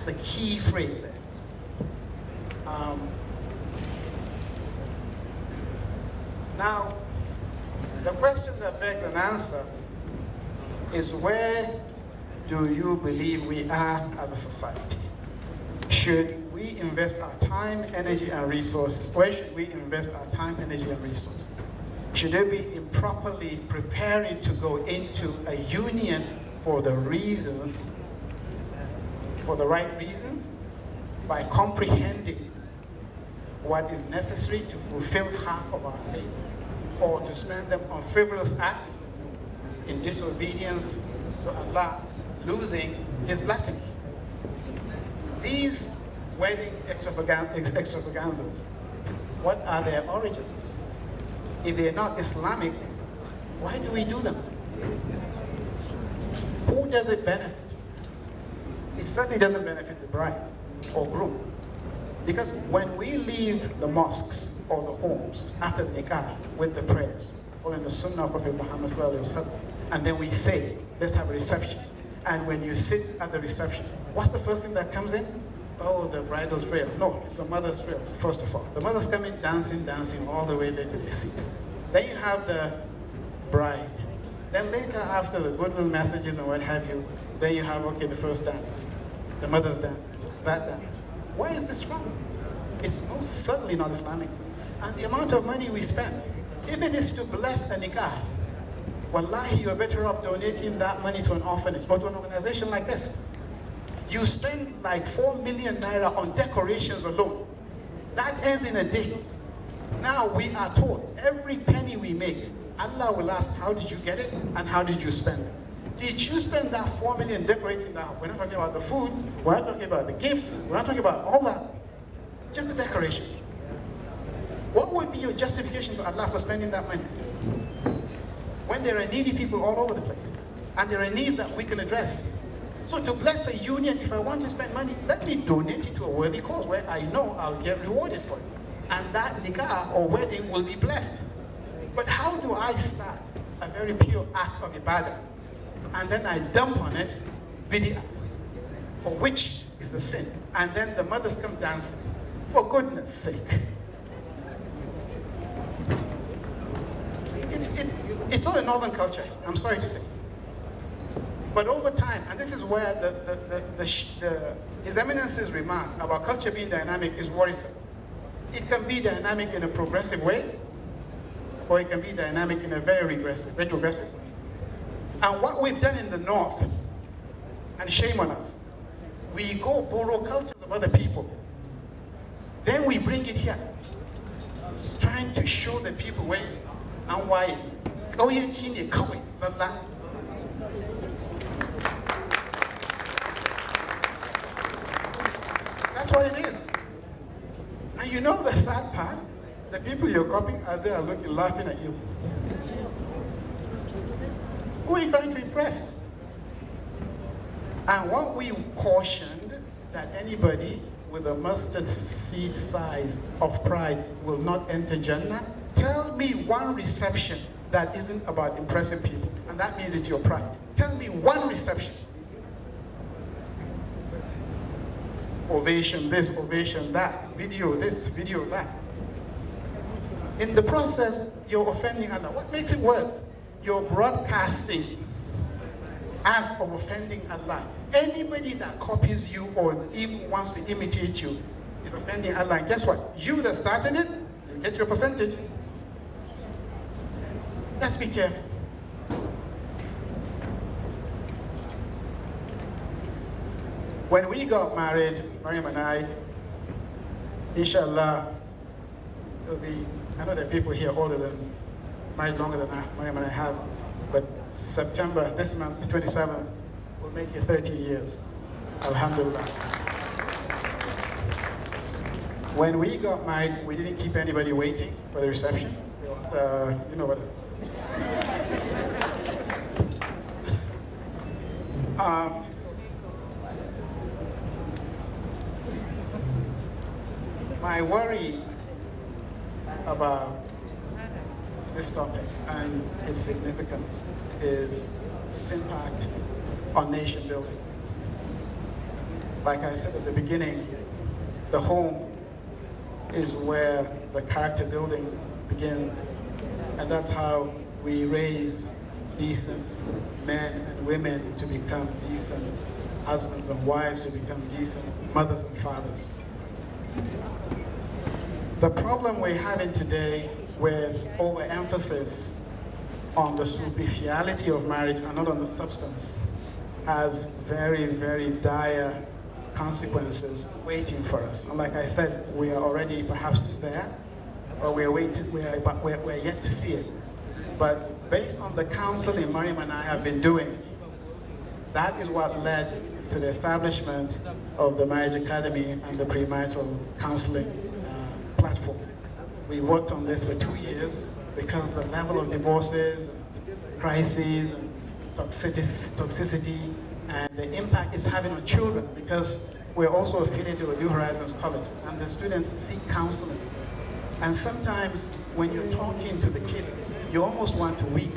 the key phrase there. Now, the question that begs an answer is, where do you believe we are as a society? Should we invest our time, energy, and resources? Where should we invest our time, energy, and resources? Should it be improperly preparing to go into a union for the reasons, for the right reasons, by comprehending what is necessary to fulfill half of our faith, or to spend them on frivolous acts in disobedience to Allah, losing His blessings? These wedding extravaganzas, what are their origins? If they're not Islamic, why do we do them? Who does it benefit? It certainly doesn't benefit the bride or groom. Because when we leave the mosques or the homes after the nikah with the prayers, following the sunnah of Prophet Muhammad sallallahu alaihi wasallam, and then we say, let's have a reception. And when you sit at the reception, what's the first thing that comes in? Oh, the bridal trail. No, it's the mother's trail, first of all. The mothers come in dancing all the way there to their seats. Then you have the bride. Then later, after the goodwill messages and what have you, then you have, okay, the first dance, the mother's dance, that dance. Why is this wrong? It's most certainly not Islamic. And the amount of money we spend, if it is to bless a nikah, wallahi, you're better off donating that money to an orphanage or to an organization like this. You spend like 4 million naira on decorations alone. That ends in a day. Now we are told every penny we make, Allah will ask, how did you get it and how did you spend it? Did you spend that 4 million decorating that? We're not talking about the food, we're not talking about the gifts, we're not talking about all that. Just the decoration. What would be your justification to Allah for spending that money? When there are needy people all over the place, and there are needs that we can address. So to bless a union, if I want to spend money, let me donate it to a worthy cause where I know I'll get rewarded for it. And that nikah or wedding will be blessed. But how do I start a very pure act of ibadah, and then I dump on it bid'ah, for which is the sin, and then the mothers come dancing? For goodness sake. It's not a northern culture, I'm sorry to say. But over time, and this is where His Eminence's remark about culture being dynamic is worrisome. It can be dynamic in a progressive way, or it can be dynamic in a very retrogressive way. And what we've done in the North, and shame on us, we go borrow cultures of other people. Then we bring it here, trying to show the people where and why. That's what it is. And you know the sad part? The people you're copying are there looking, laughing at you. Who are you trying to impress? And what we cautioned, that anybody with a mustard seed size of pride will not enter Jannah. Tell me one reception that isn't about impressing people, and that means it's your pride. Tell me one reception. Ovation this, ovation that, video this, video that. In the process, you're offending Allah. What makes it worse? You're broadcasting act of offending Allah. Anybody that copies you or even wants to imitate you is offending Allah. And guess what? You that started it, you get your percentage. Let's be careful. When we got married, Mariam and I, inshallah, it'll be, I know there are people here older than, married longer than Mariam and I have, but September, this month, the 27th, will make it 30 years. Alhamdulillah. When we got married, we didn't keep anybody waiting for the reception. You know what? My worry about this topic and its significance is its impact on nation building. like I said at the beginning, the home is where the character building begins. And that's how we raise decent men and women to become decent husbands and wives, to become decent mothers and fathers. The problem we're having today with overemphasis on the superficiality of marriage and not on the substance has very, very dire consequences waiting for us. And like I said, we are already perhaps there, or we're yet to see it. But based on the counseling Mariam and I have been doing, that is what led to the establishment of the Marriage Academy and the Pre-Marital Counseling platform. We worked on this for 2 years because the level of divorces, crises, and toxicity, and the impact it's having on children, because we're also affiliated with New Horizons College, and the students seek counseling. And sometimes when you're talking to the kids, you almost want to weep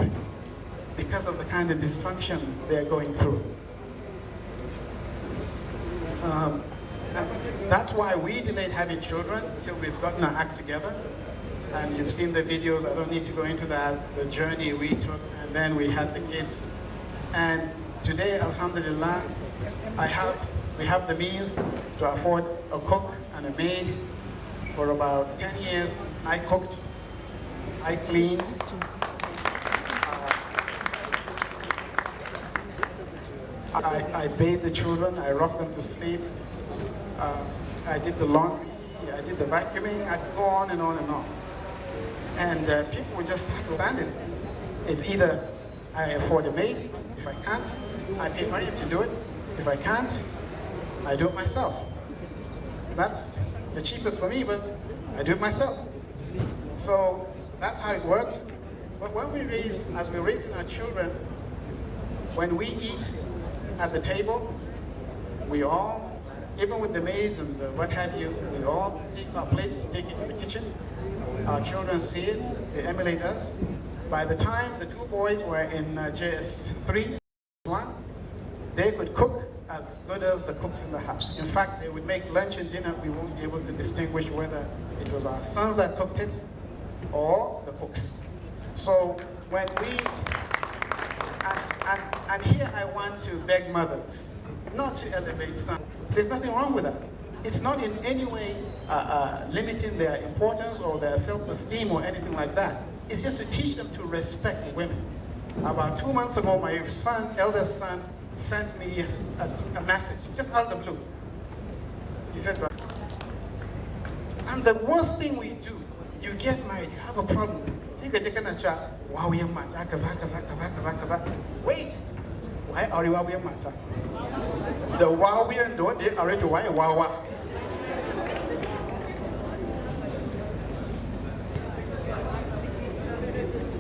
because of the kind of dysfunction they're going through. That's why we delayed having children till we've gotten our act together. And you've seen the videos, I don't need to go into that, the journey we took, and then we had the kids. And today, alhamdulillah, we have the means to afford a cook and a maid. For about 10 years, I cooked, I cleaned, I bathed the children, I rocked them to sleep, I did the laundry, I did the vacuuming, I could go on and on and on. And people would just start landing this. It's either I afford a maid, if I can't, I pay money to do it. If I can't, I do it myself. That's the cheapest for me, but I do it myself. So that's how it worked. But when as we're raising our children, when we eat at the table, we all, even with the maids and the what have you, we all take our plates, take it to the kitchen. Our children see it, they emulate us. By the time the two boys were in JS3, they could cook as good as the cooks in the house. In fact, they would make lunch and dinner, we won't be able to distinguish whether it was our sons that cooked it or the cooks. So when we, and here I want to beg mothers not to elevate sons. There's nothing wrong with that. It's not in any way limiting their importance or their self-esteem or anything like that. It's just to teach them to respect women. About 2 months ago, my eldest son, sent me a message, just out of the blue. He said, and the worst thing we do, you get married, you have a problem. Wait, why are you mata? The wow we and don't they already why wow.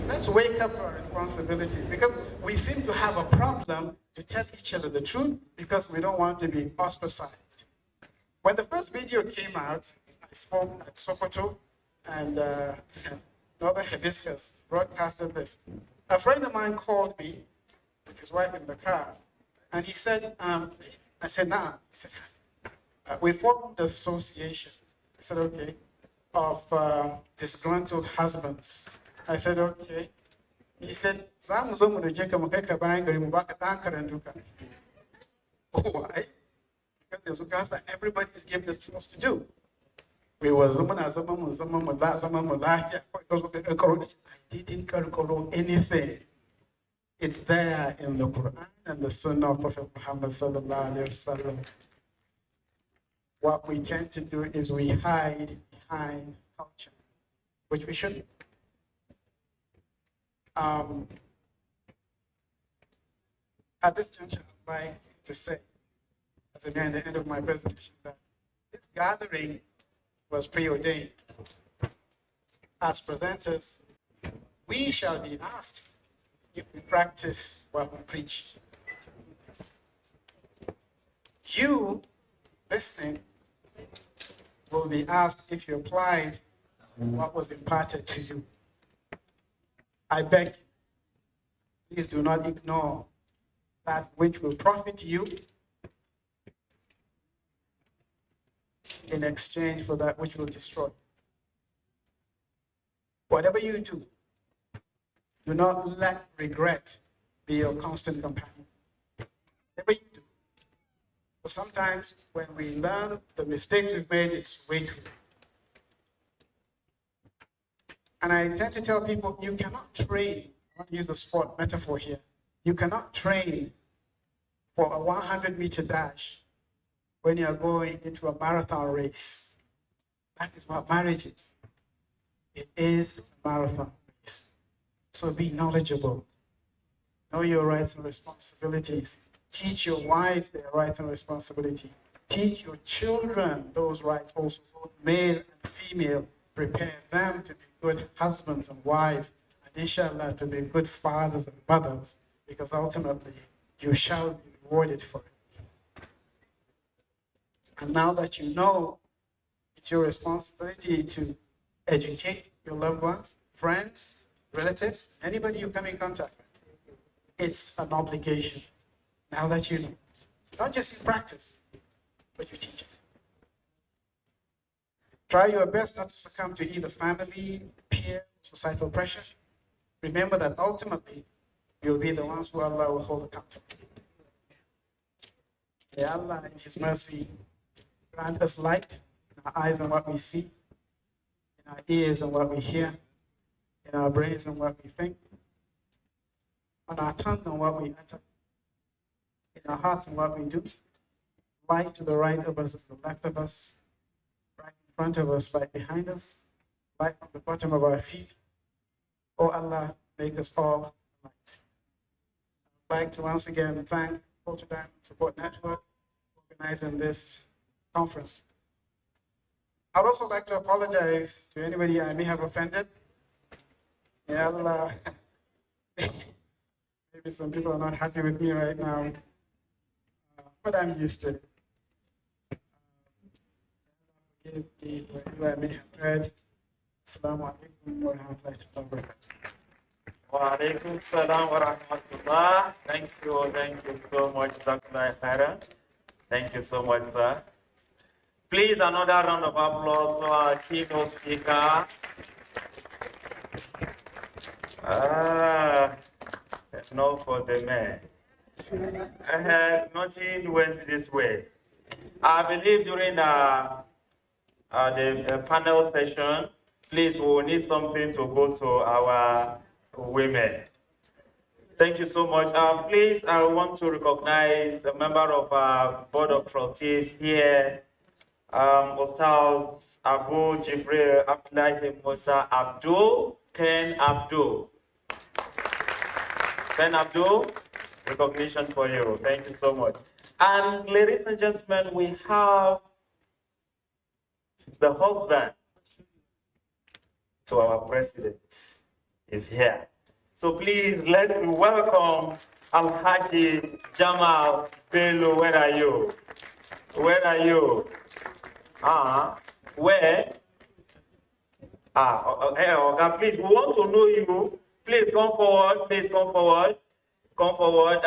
Let's wake up to our responsibilities, because we seem to have a problem to tell each other the truth because we don't want to be ostracized. When the first video came out, I spoke at Sokoto, and Northern Hibiscus broadcasted this. A friend of mine called me with his wife in the car, and he said, I said, nah. He said, we formed the association. I said, okay, of disgruntled husbands. I said, okay. He said, why? Because everybody is given us things to do. We were I didn't anything. It's there in the Quran and the Sunnah of Prophet Muhammad sallallahu alaihi wasallam. What we tend to do is we hide behind culture, which we shouldn't. At this juncture, I'd like to say, as I'm nearing the end of my presentation, that this gathering was preordained. As presenters, we shall be asked if we practice what we preach. You, listening, will be asked if you applied what was imparted to you. I beg you, please do not ignore that which will profit you in exchange for that which will destroy. Whatever you do not let regret be your constant companion. Whatever you do. But sometimes when we learn the mistakes we've made, it's way too late. And I tend to tell people, you cannot train, I want to use a sport metaphor here, you cannot train for a 100-meter dash when you're going into a marathon race. That is what marriage is. It is a marathon race. So be knowledgeable. Know your rights and responsibilities. Teach your wives their rights and responsibility. Teach your children those rights also, both male and female. Prepare them to be good husbands and wives, and inshallah to be good fathers and mothers, because ultimately you shall be rewarded for it. And now that you know, it's your responsibility to educate your loved ones, friends, relatives, anybody you come in contact with. It's an obligation. Now that you know, not just you practice, but you teach it. Try your best not to succumb to either family, peer, societal pressure. Remember that ultimately, you'll be the ones who Allah will hold accountable. May Allah, in His mercy, grant us light in our eyes on what we see, in our ears on what we hear, in our brains on what we think, on our tongue on what we utter, in our hearts on what we do, light to the right of us and the left of us, right in front of us, light behind us, light from the bottom of our feet. Oh Allah, make us all light. I'd like to once again thank Culture Diamond Support Network for organizing this conference. I'd also like to apologize to anybody I may have offended. May Allah, maybe some people are not happy with me right now, but I'm used to it. Forgive me wherever I may have heard. Assalamu alaikum wa rahmatullahi wa barakatuh. Wa alaikum salam wa rahmatullah. Thank you so much, Dr. Khairan. Thank you so much, sir. Please, another round of applause for our keynote speaker. No for the man. Nothing went this way. I believe during the panel session, please, we will need something to go to our women. Thank you so much. Please, I want to recognize a member of our Board of Trustees here, Ustaz Abu Jibril Abdullahi Musa Abdul, Ken Abdul. Ken Abdul, recognition for you. Thank you so much. And ladies and gentlemen, we have the husband to our president is here. So please, let's welcome Al-Haji Jamal Bello. Where are you? Where are you? Where? Okay, please, we want to know you. Please come forward. Please come forward. Come forward.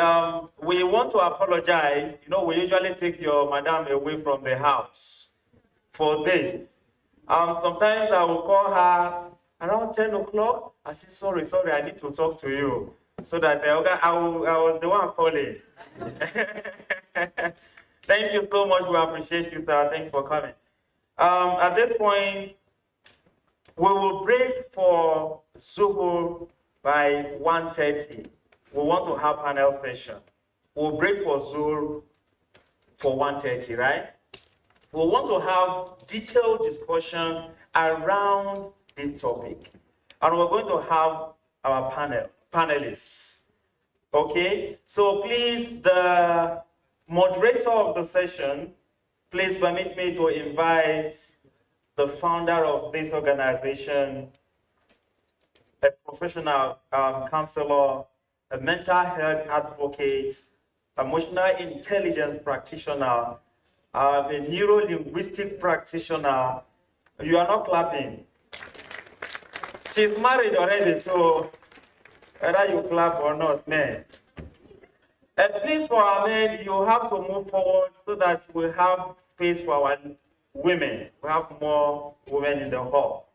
We want to apologize. You know, we usually take your madam away from the house for this. Sometimes I will call her around 10 o'clock. I say, sorry, I need to talk to you. So that I was the one calling. Thank you so much. We appreciate you, sir. Thanks for coming. At this point, we will break for Zuhur by 1:30. We want to have panel session. We'll break for Zuhur for 1:30, right? We want to have detailed discussions around this topic. And we're going to have our panelists. Okay? So please, the moderator of the session, please permit me to invite the founder of this organization, a professional counselor, a mental health advocate, emotional intelligence practitioner, a neuro-linguistic practitioner. You are not clapping. She's married already, so whether you clap or not, man. And please, for our men, you have to move forward so that we have space for our women. We have more women in the hall.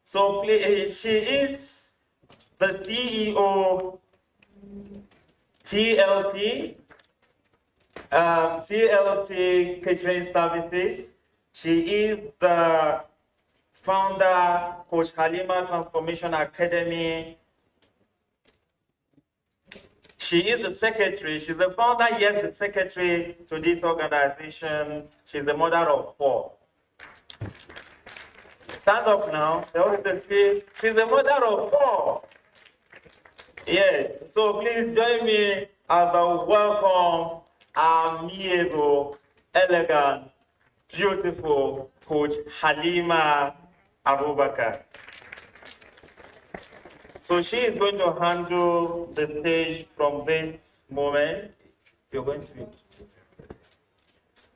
So please, she is the CEO TLT, TLT Catering Services. She is the founder, Coach Halima Transformation Academy. She is the secretary. She's the founder, yes, the secretary to this organization. She's the mother of 4. Stand up now. She's the mother of 4. Yes. So please join me as a welcome, amiable, elegant, beautiful Coach Halima Abubakar. So she is going to handle the stage from this moment. You're going to be.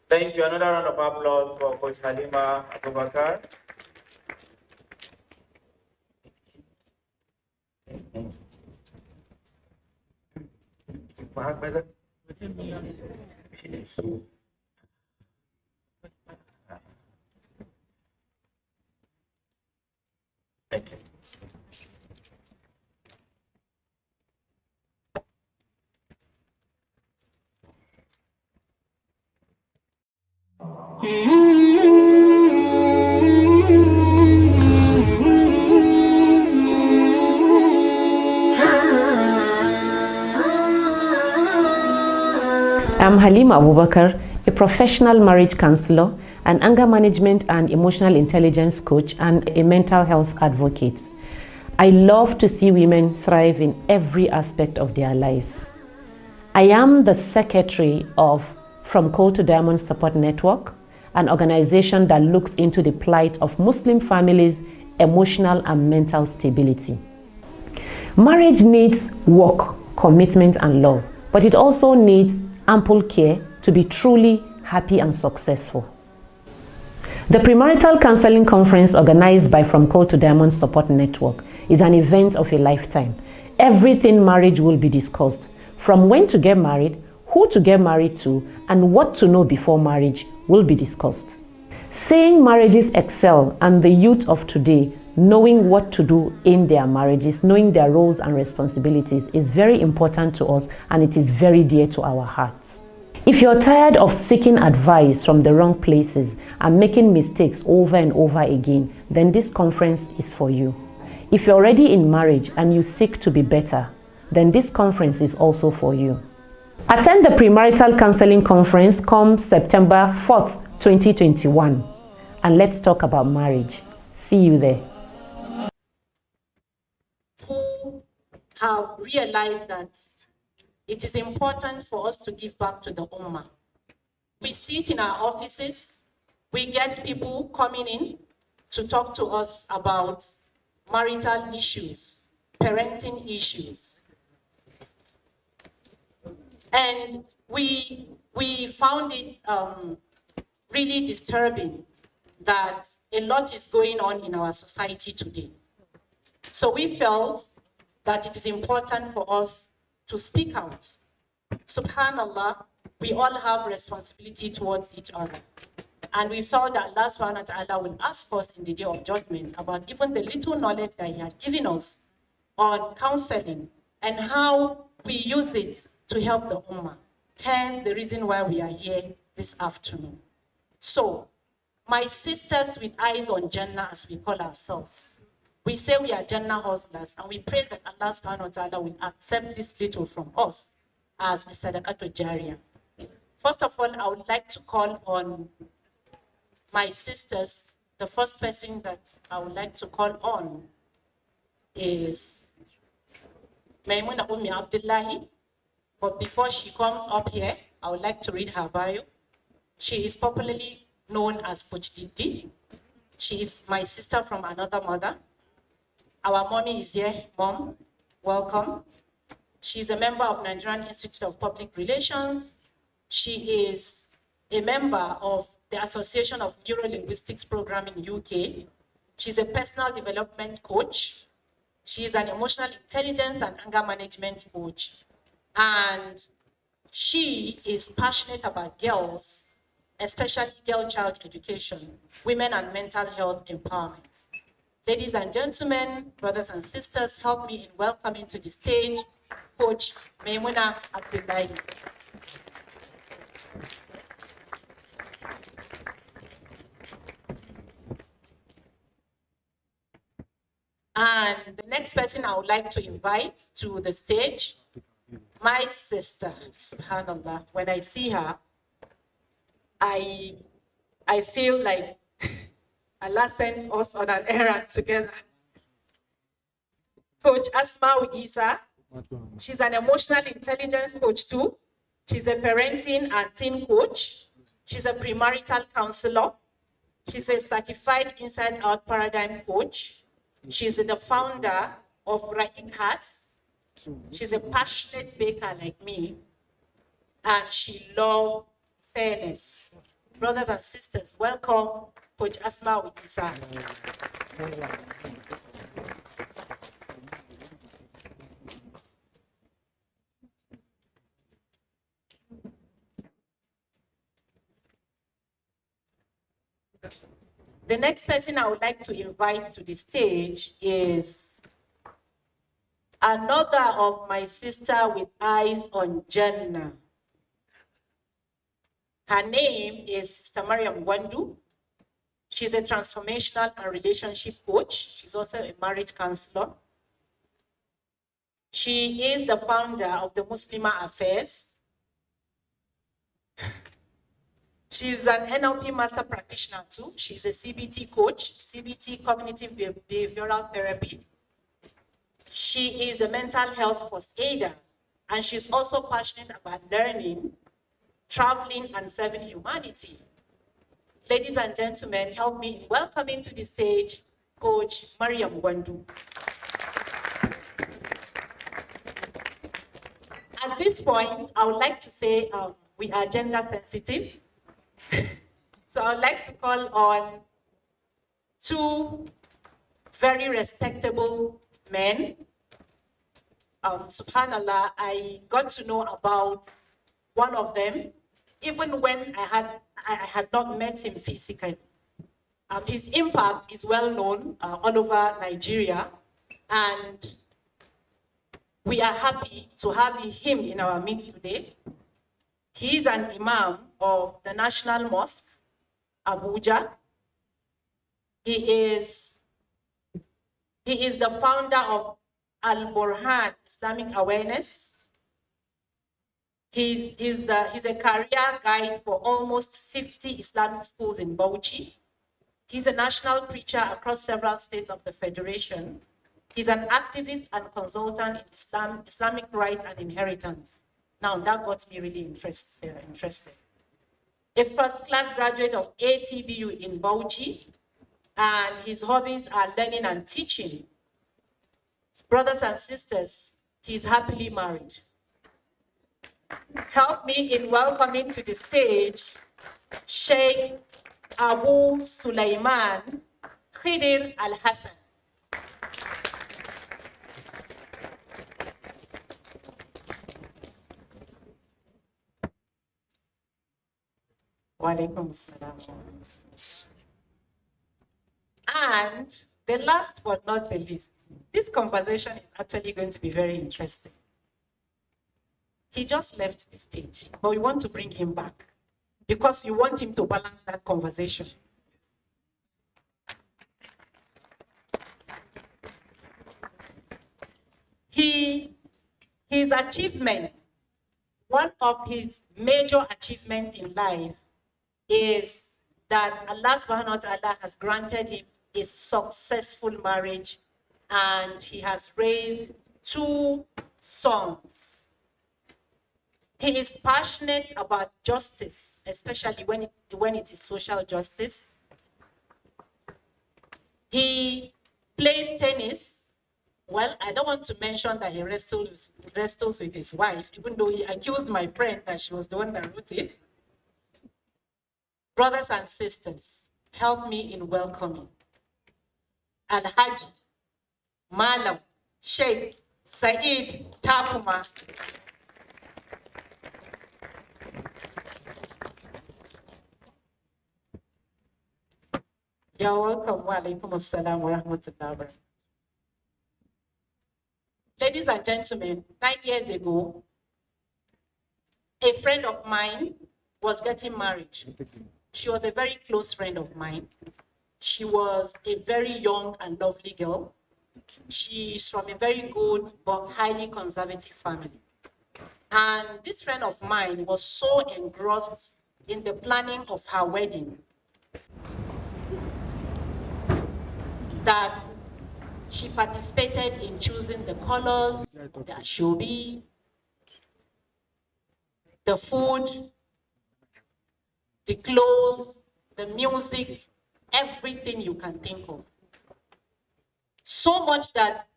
Thank you. Another round of applause for Coach Halima Abubakar. Thank you. I'm Halima Abubakar, a professional marriage counselor, an anger management and emotional intelligence coach, and a mental health advocate. I love to see women thrive in every aspect of their lives. I am the secretary of From Coal to Diamond Support Network, an organization that looks into the plight of Muslim families' emotional and mental stability. Marriage needs work, commitment, and love, but it also needs ample care to be truly happy and successful. The Pre-Marital Counseling Conference, organized by From Coal to Diamond Support Network, is an event of a lifetime. Everything marriage will be discussed, from when to get married, who to get married to, and what to know before marriage will be discussed. Seeing marriages excel and the youth of today knowing what to do in their marriages, knowing their roles and responsibilities is very important to us, and it is very dear to our hearts. If you're tired of seeking advice from the wrong places and making mistakes over and over again, then this conference is for you. If you're already in marriage and you seek to be better, then this conference is also for you. Attend the Pre-Marital Counseling Conference come September 4th, 2021, and let's talk about marriage. See you there. Who have realized that it is important for us to give back to the Ummah. We sit in our offices, we get people coming in to talk to us about marital issues, parenting issues. And we found it really disturbing that a lot is going on in our society today. So we felt that it is important for us to speak out. Subhanallah, we all have responsibility towards each other. And we felt that Allah subhanahu wa ta'ala will ask us in the day of judgment about even the little knowledge that He had given us on counseling and how we use it to help the Ummah. Hence the reason why we are here this afternoon. So, my sisters with eyes on Jannah, as we call ourselves, we say we are Jannah hustlers, and we pray that Allah subhanahu wa ta'ala will accept this little from us as a sadaqatul jariyah. First of all, I would like to call on my sisters. The first person that I would like to call on is Maimuna Ummi Abdullahi. But before she comes up here, I would like to read her bio. She is popularly known as Coach Didi. She is my sister from another mother. Our mommy is here. Mom, welcome. She's a member of Nigerian Institute of Public Relations. She is a member of the Association of Neuro-Linguistics Program in UK. She's a personal development coach. She is an emotional intelligence and anger management coach. And she is passionate about girls especially girl-child education, women and mental health empowerment. Ladies and gentlemen, brothers and sisters, help me in welcoming to the stage Coach Maimuna Abdullahi. And the next person I would like to invite to the stage, my sister, subhanallah. When I see her, I feel like Allah sends us on an errand together. Coach Asma Isa, she's an emotional intelligence coach too. She's a parenting and teen coach. She's a premarital counselor. She's a certified inside out paradigm coach. She's the founder of Raik Hearts. She's a passionate baker like me, and she loves fairness. Brothers and sisters, welcome Coach Asma Isa. The next person I would like to invite to the stage is another of my sister with eyes on Jannah. Her name is Sister Mariam Wandu. She's a transformational and relationship coach. She's also a marriage counselor. She is the founder of the Muslima Affairs. She's an NLP master practitioner too. She's a CBT coach, CBT cognitive behavioral therapy. She is a mental health first aider, and she's also passionate about learning, traveling, and serving humanity. Ladies and gentlemen, help me in welcoming to the stage Coach Mariam Wandu. At this point, I would like to say we are gender sensitive. So I would like to call on two very respectable men. Subhanallah, I got to know about one of them, even when I had not met him physically. His impact is well known all over Nigeria, and we are happy to have him in our midst today. He is an imam of the National Mosque, Abuja. He is the founder of Al-Burhan Islamic Awareness. He's a career guide for almost 50 Islamic schools in Bauchi. He's a national preacher across several states of the Federation. He's an activist and consultant in Islamic rights and inheritance. Now that got me really interested. A first-class graduate of ATBU in Bauchi, and his hobbies are learning and teaching. Brothers and sisters, he's happily married. Help me in welcoming to the stage Sheikh Abu Sulaiman Khidir Al-Hassan. And the last but not the least, this conversation is actually going to be very interesting. He just left the stage, but we want to bring him back because you want him to balance that conversation. His achievement, one of his major achievements in life is that Allah subhanahu wa ta'ala has granted him a successful marriage, and he has raised 2 sons. He is passionate about justice, especially when it is social justice. He plays tennis. Well, I don't want to mention that he wrestles with his wife, even though he accused my friend that she was the one that wrote it. Brothers and sisters, help me in welcoming Al-Haji Malam Sheikh Saeed Tapuma. You're welcome. Wa alaikum assalam wa rahmatullahi wa barakatuh. Ladies and gentlemen, 9 years ago, a friend of mine was getting married. She was a very close friend of mine. She was a very young and lovely girl. She's from a very good but highly conservative family. And this friend of mine was so engrossed in the planning of her wedding that she participated in choosing the colors, the ashobi, the food, the clothes, the music, everything you can think of. So much that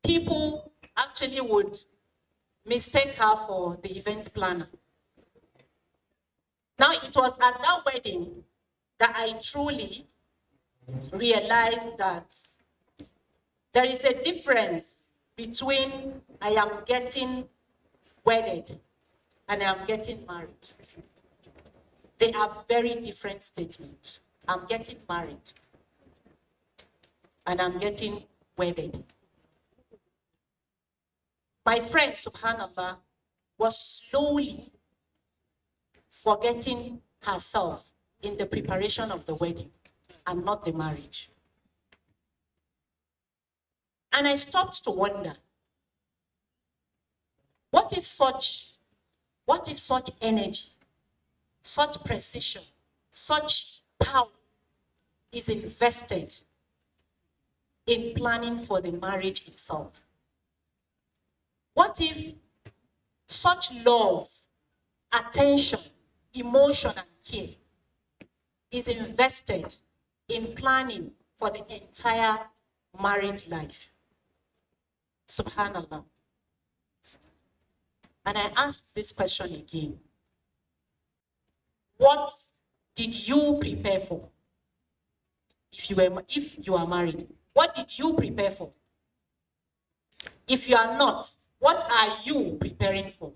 people actually would mistake her for the event planner. Now, it was at that wedding that I truly realized that there is a difference between I am getting wedded and I am getting married. They are very different statements. I'm getting married and I'm getting wedded. My friend, subhanallah, was slowly forgetting herself in the preparation of the wedding and not the marriage. And I stopped to wonder, what if such energy, such precision, such power is invested in planning for the marriage itself? What if such love, attention, emotion, and care is invested in planning for the entire marriage life? Subhanallah. And I ask this question again. What did you prepare for? If you are married, what did you prepare for? If you are not, what are you preparing for?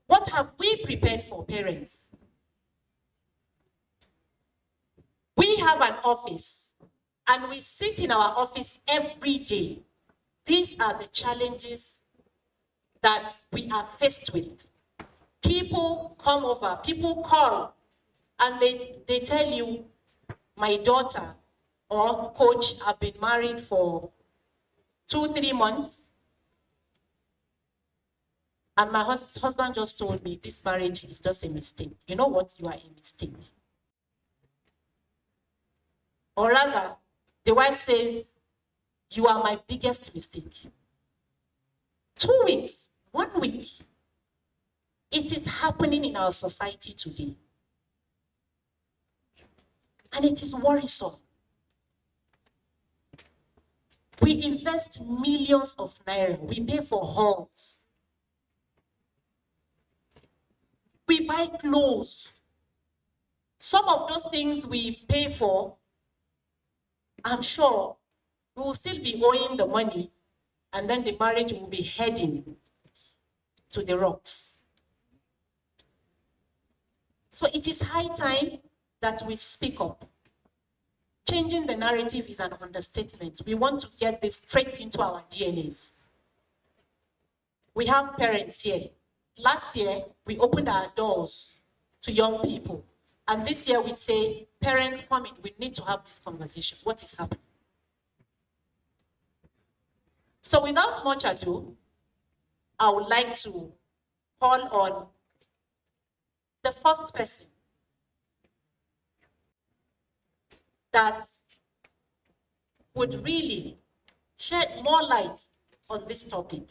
What have we prepared for, parents? We have an office, and we sit in our office every day. These are the challenges that we are faced with. People come over, people call, and they tell you, my daughter or coach have been married for 2-3 months. And my husband just told me this marriage is just a mistake. You know what? You are a mistake. Or rather, the wife says, you are my biggest mistake. 2 weeks, 1 week. It is happening in our society today. And it is worrisome. We invest millions of naira. We pay for halls. We buy clothes. Some of those things we pay for, I'm sure we will still be owing the money, and then the marriage will be heading to the rocks. So it is high time that we speak up. Changing the narrative is an understatement. We want to get this straight into our DNAs. We have parents here. Last year, we opened our doors to young people. And this year we say, parents, come in, we need to have this conversation. What is happening? So without much ado, I would like to call on the first person that would really shed more light on this topic.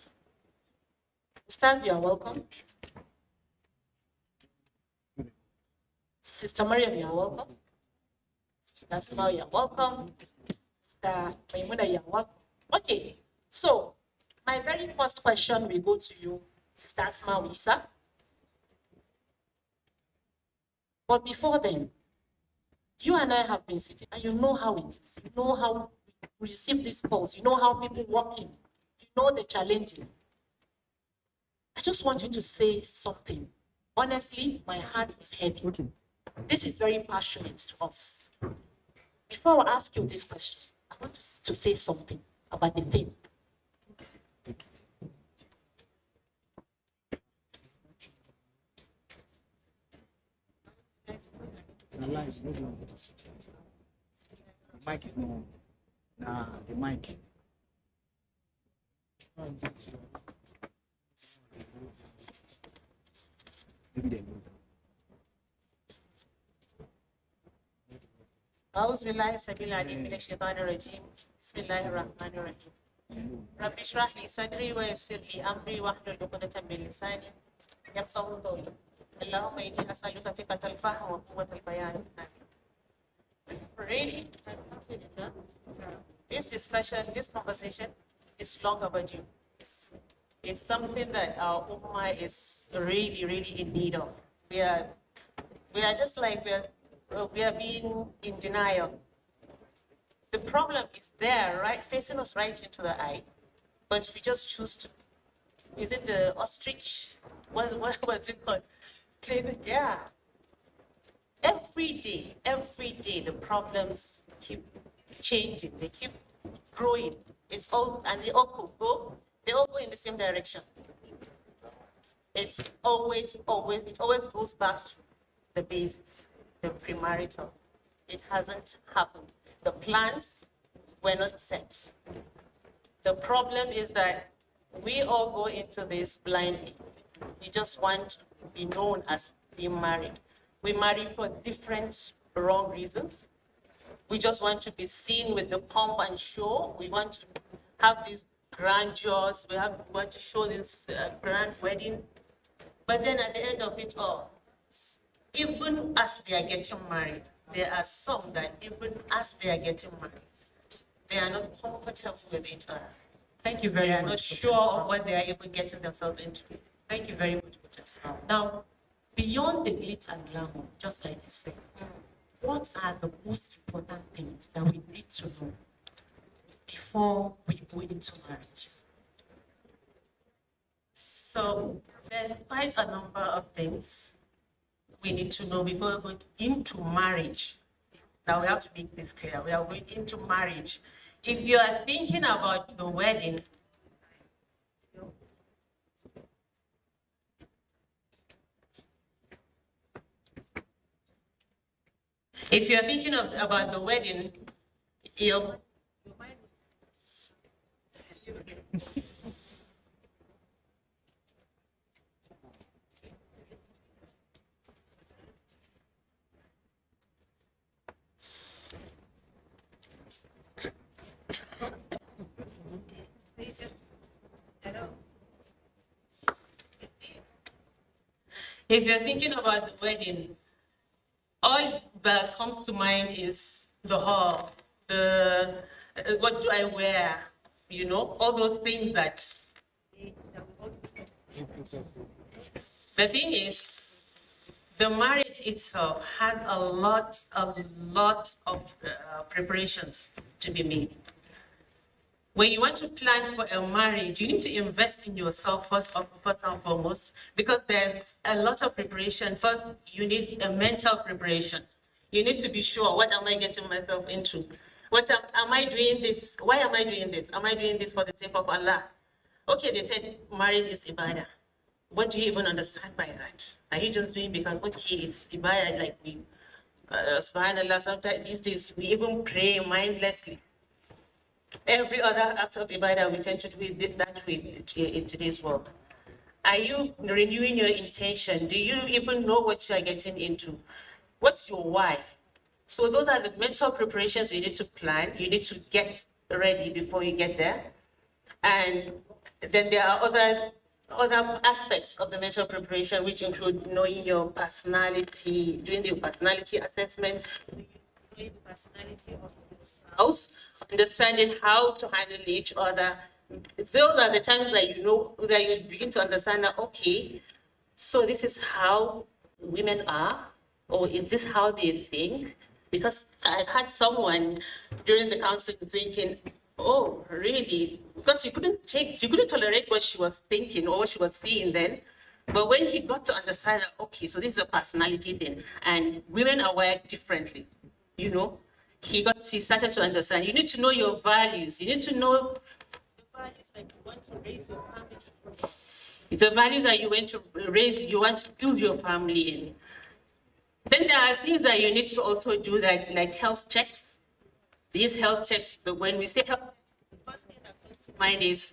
Ustaz, you are welcome. Sister Mariam, you are welcome. Sister Asma, you are welcome. Sister Maimuna, you are welcome. Okay, so my very first question will go to you, Sister Asma Wisa. But before then, you and I have been sitting, and you know how it is. You know how we receive these calls. You know how people walk in. You know the challenges. I just want you to say something. Honestly, my heart is heavy. Okay. This is very passionate to us. Before I ask you this question, I want to say something about the theme. The mic is no. Nah, the mic. Maybe they move. أعوذ بالله السميع العليم من الشيطان الرجيم بسم الله الرحمن الرحيم رب اشرح لي صدري ويسر لي أمري واحلل عقدة من لساني يفقهوا قولي اللهم إني أسألك ثقة الفهم وقوة البيان. Really, this discussion, this conversation is long overdue. It's something that our Ummah is really, really in need of. We are just like we are being in denial. The problem is there, right, facing us right into the eye, but we just choose to. Is it the ostrich? What was it called? Yeah. Every day, the problems keep changing. They keep growing. It's all, and they all go in the same direction. It always goes back to the basics, the premarital. It hasn't happened. The plans were not set. The problem is that we all go into this blindly. We just want to be known as being married. We marry for different wrong reasons. We just want to be seen with the pomp and show. We want to have these grandeurs. We want to show this grand wedding. But then at the end of it all, even as they are getting married, there are some that even as they are getting married, they are not comfortable with each other. Thank you very much. They are not sure of what they are even getting themselves into. Thank you very much, Bujas. Now, beyond the glitz and glamour, just like you said, what are the most important things that we need to know before we go into marriage? So there's quite a number of things we need to know before we go into marriage. Now we have to make this clear. We are going into marriage. If you are thinking about the wedding, if you're thinking about the wedding, your mind. If you're thinking about the wedding, all that comes to mind is the hall, what do I wear, all those things that. The thing is, the marriage itself has a lot of preparations to be made. When you want to plan for a marriage, you need to invest in yourself first and foremost, because there's a lot of preparation. First, you need a mental preparation. You need to be sure, what am I getting myself into? Am I doing this? Why am I doing this? Am I doing this for the sake of Allah? Okay, they said marriage is ibadah. What do you even understand by that? Are you just doing because, okay, it's ibadah, like we, subhanAllah, sometimes these days, we even pray mindlessly. Every other act of ibadah we tend to do that way in today's world. Are you renewing your intention? Do you even know what you are getting into? What's your why? So those are the mental preparations you need to plan. You need to get ready before you get there. And then there are other aspects of the mental preparation, which include knowing your personality, doing the personality assessment, knowing the personality of your spouse, understanding how to handle each other. Those are the times that that you begin to understand that, okay, so this is how women are, or is this how they think? Because I had someone during the counseling thinking, oh, really? Because you couldn't tolerate what she was thinking or what she was seeing then. But when he got to understand that, okay, so this is a personality thing, and women are wired differently, you know, he started to understand. You need to know your values. You need to know the values that you want to raise your family in. The values that you want to raise, you want to build your family in. Then there are things that you need to also do, like health checks. These health checks, when we say health, the first thing that comes to mind is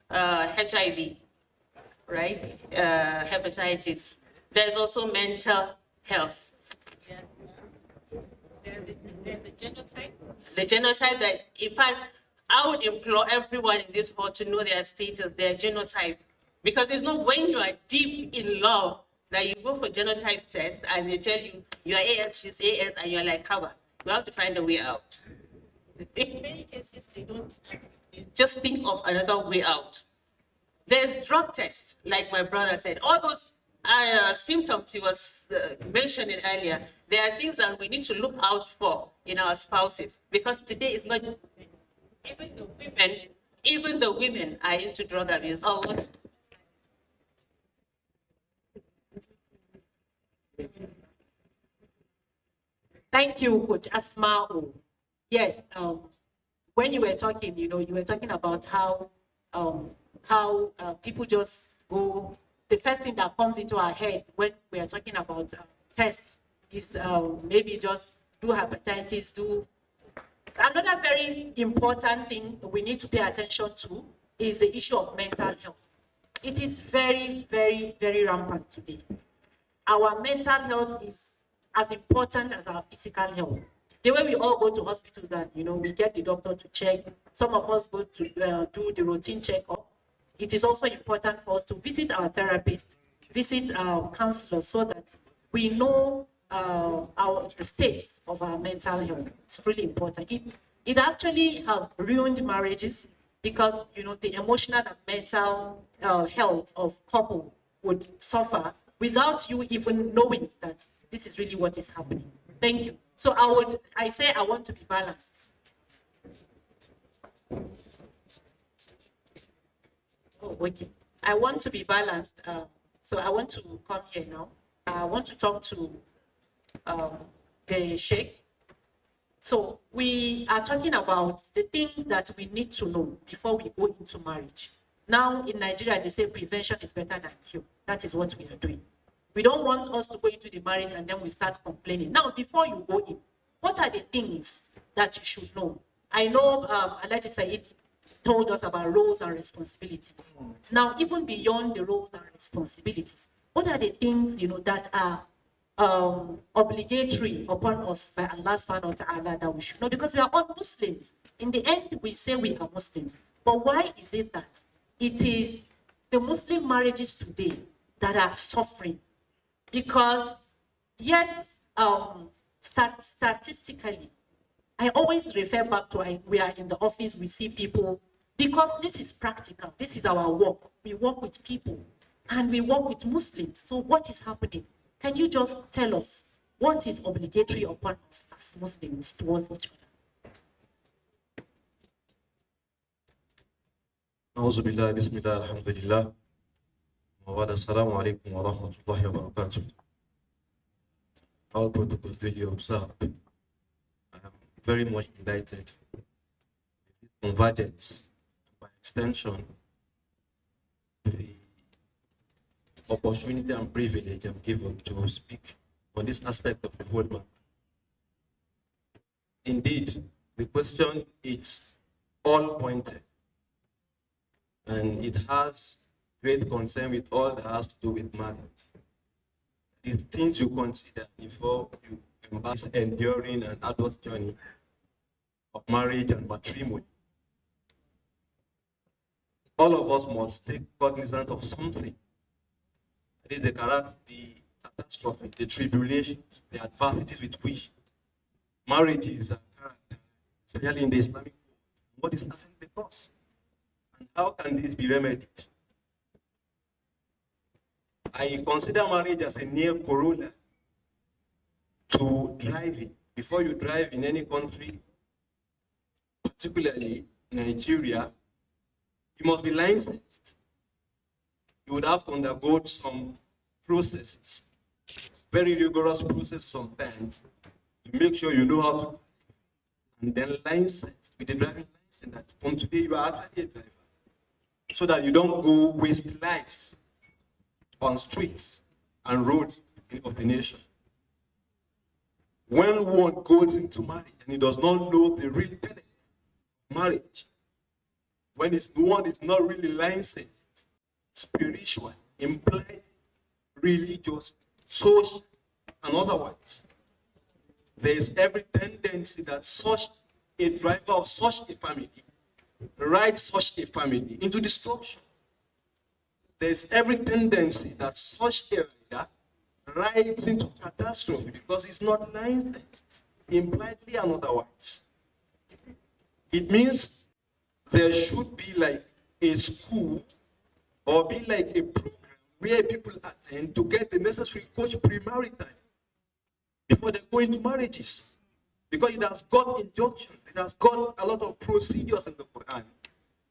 HIV, right? Hepatitis. There's also mental health. Yeah. There's the genotype. The genotype that, in fact, I would implore everyone in this hall to know their status, their genotype. Because it's not when you are deep in love that you go for genotype test and they tell you, you're AS, she's AS, and you're like, cover. You have to find a way out. In many cases, they don't just think of another way out. There's drug tests, like my brother said. All those symptoms he was mentioning earlier, there are things that we need to look out for in our spouses. Because today is not, even the women are into drug abuse. Oh, Thank you, Coach Asma. Yes, when you were talking, you were talking about how people just go. The first thing that comes into our head when we are talking about tests is maybe just do hepatitis, do. Another very important thing we need to pay attention to is the issue of mental health. It is very, very, very rampant today. Our mental health is as important as our physical health. The way we all go to hospitals and, we get the doctor to check, some of us go to do the routine checkup. It is also important for us to visit our therapist, visit our counselors, so that we know the states of our mental health. It's really important. It actually have ruined marriages because, the emotional and mental health of couple would suffer without you even knowing that this is really what is happening. Thank you. So I say I want to be balanced. Oh, okay. I want to be balanced. So I want to come here now. I want to talk to the Sheikh. So we are talking about the things that we need to know before we go into marriage. Now in Nigeria, they say prevention is better than cure. That is what we are doing. We don't want us to go into the marriage and then we start complaining. Now, before you go in, what are the things that you should know? I know Alhaji Said told us about roles and responsibilities. Now, even beyond the roles and responsibilities, what are the things that are obligatory upon us by Allah subhanahu wa ta'ala that we should know? Because we are all Muslims. In the end, we say we are Muslims. But why is it that it is the Muslim marriages today that are suffering? Because, yes, statistically, I always refer back to we are in the office, we see people, because this is practical. This is our work. We work with people and we work with Muslims. So what is happening? Can you just tell us what is obligatory upon us as Muslims towards each other? أعوذ بالله بسم الله الحمد لله وبعد السلام عليكم ورحمة الله وبركاته. All protocols duly observed. I am very much delighted with convergence, by extension, the opportunity and privilege I'm given to speak on this aspect of the whole matter. Indeed, the question is all pointed, and it has great concern with all that has to do with marriage. The things you consider before you embark on enduring an adult journey of marriage and matrimony. All of us must take cognizance of something. That is the catastrophe, the tribulations, the adversities with which marriages are characterized, especially in the Islamic world. What is actually the cause? And how can this be remedied? I consider marriage as a near corollary to driving. Before you drive in any country, particularly Nigeria, you must be licensed. you would have to undergo some processes, very rigorous processes sometimes, to make sure you know how to, and then license, with the driving license, that from today you are actually a driver, so that you don't go waste lives on streets and roads of the nation. When one goes into marriage and he does not know the real tenets of marriage, when one is not really licensed, spiritual, implied, religious, social, and otherwise, there is every tendency that such a driver of such a family rides such a family into destruction. There is every tendency that such a rider rides into catastrophe because he's not licensed, impliedly and otherwise. It means there should be like a school or be like a program where people attend to get the necessary coach pre-marital before they go into marriages. Because it has got injunctions, it has got a lot of procedures in the Quran.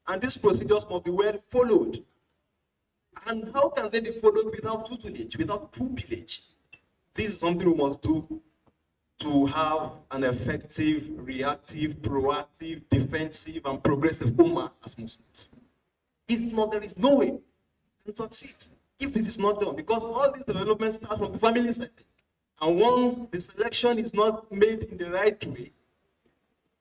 And these procedures must be well followed. And how can they be followed without tutelage, without pupillage? This is something we must do to have an effective, reactive, proactive, defensive, and progressive ummah as Muslims. If not, there is no way we can succeed if this is not done, because all these developments start from the family setting. And once the selection is not made in the right way,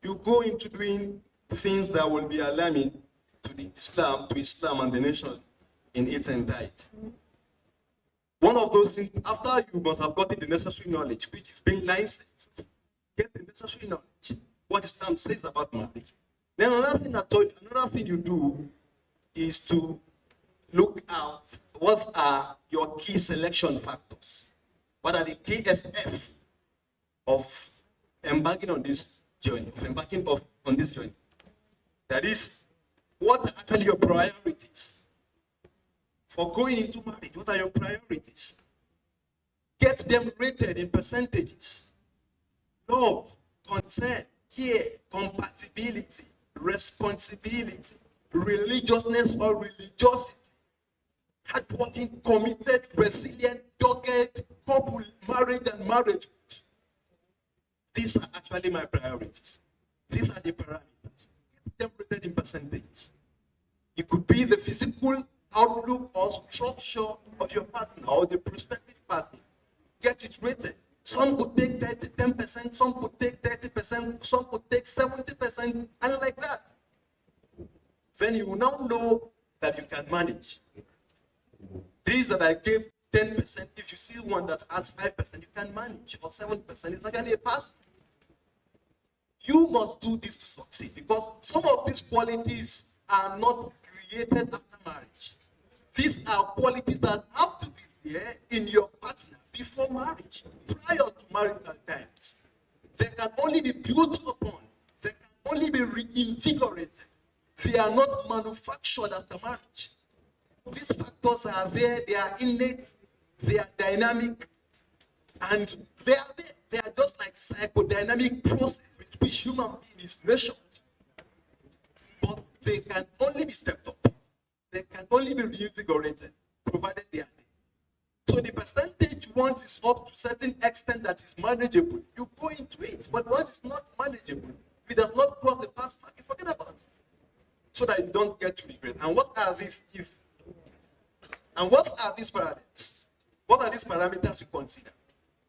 you go into doing things that will be alarming to Islam and the nation in its entirety. One of those things, after you must have gotten the necessary knowledge, which is being licensed, get the necessary knowledge, what Islam says about marriage. Then another thing you do is to look out what are your key selection factors. What are the KSF of embarking on this journey, on this journey? That is, what are actually your priorities for going into marriage? What are your priorities? Get them rated in percentages. Love, concern, care, compatibility, responsibility, religiousness or religiosity, hardworking, committed, resilient, dogged, couple, marriage and marriage. These are actually my priorities. These are the parameters. Get them rated in percentages. It could be the physical outlook or structure of your partner or the prospective partner. Get it rated. Some could take 10%, some could take 30%, some could take 70%, and like that. Then you will now know that you can manage. These that I gave 10%, if you see one that has 5%, you can manage, or 7%, it's actually a pass. You must do this to succeed, because some of these qualities are not created after marriage. These are qualities that have to be there in your partner before marriage, prior to marital times. They can only be built upon, they can only be reinvigorated. They are not manufactured after marriage. These factors are there, they are innate, they are dynamic, and they are there. They are just like psychodynamic process with which human being is nurtured. But they can only be stepped up. They can only be reinvigorated, provided they are there. So the percentage once is up to a certain extent that is manageable, you go into it. But once it's not manageable, if it does not cross the pass mark, you forget about it. So that you don't get to regret. And what are these parameters? What are these parameters to consider?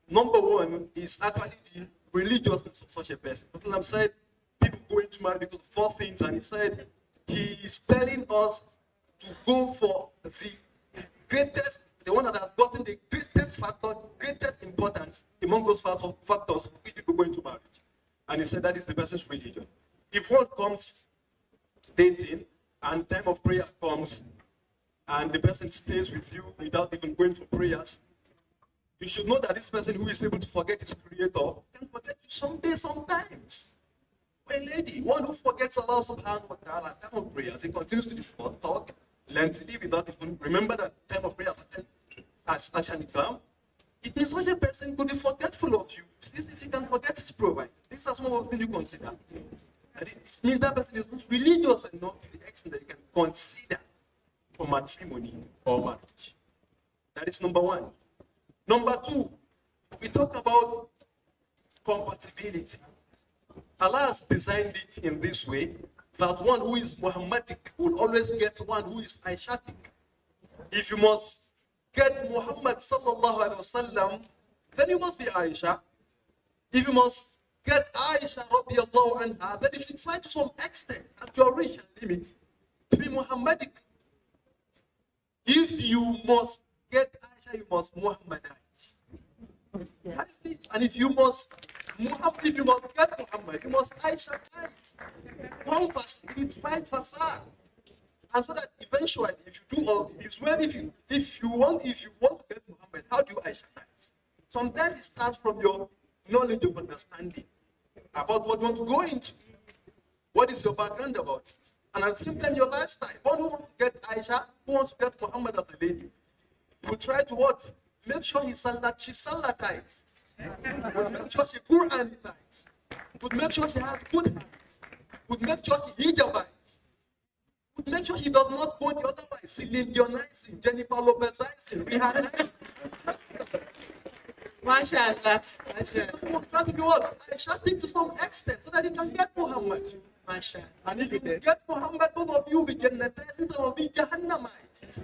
Number one is actually the religiousness of such a person. Islam said people go into marriage because of 4 things, and he said he is telling us to go for the greatest, the one that has gotten the greatest factor, greatest importance among those factors for which people go into marriage. And he said that is the person's religion. If one comes dating and time of prayer comes and the person stays with you without even going for prayers, you should know that this person who is able to forget his creator can forget you someday, sometimes. For a lady, one who forgets Allah subhanahu wa ta'ala at time of prayers, he continues to discuss, talk, lengthily without even remember that time of prayers has actually come. It means such a person could be forgetful of you. If he can forget his provider, this is one of the things you consider. And it means that person is not religious enough to the extent that you can consider for matrimony or marriage. That is number one. Number two, we talk about compatibility. Allah has designed it in this way that one who is Muhammadic will always get one who is Aishatic. If you must get Muhammad sallallahu alaihi wasallam, then you must be Aisha. If you must get Aisha radiallahu anha, then you should try to some extent at your reach and limit to be Muhammadic. If you must get Aisha, you must Muhammadize. That is it. And if you must get Muhammad, you must Aisha. One person needs five facade. And so that eventually, if you do all this, well, if you want to get Muhammad, how do you Aisha? Sometimes it starts from your knowledge of understanding about what you want to go into. What is your background about it? And at the same time, your lifestyle. One who wants to get Aisha, who wants to get Muhammad as a lady, will try to what? Make sure she salatizes. Would make sure she Quranizes. Would make sure she has good habits. Would make sure she hijabizes. Would make sure she does not go the other way, Celine Dionizing, Jennifer Lopezizing, Rihanna. MashaAllah. Try to do what? Aisha think to some extent so that you can get Muhammad. MashaAllah. And if you get Muhammad, both of you will be Jannatized or be Jahannamized.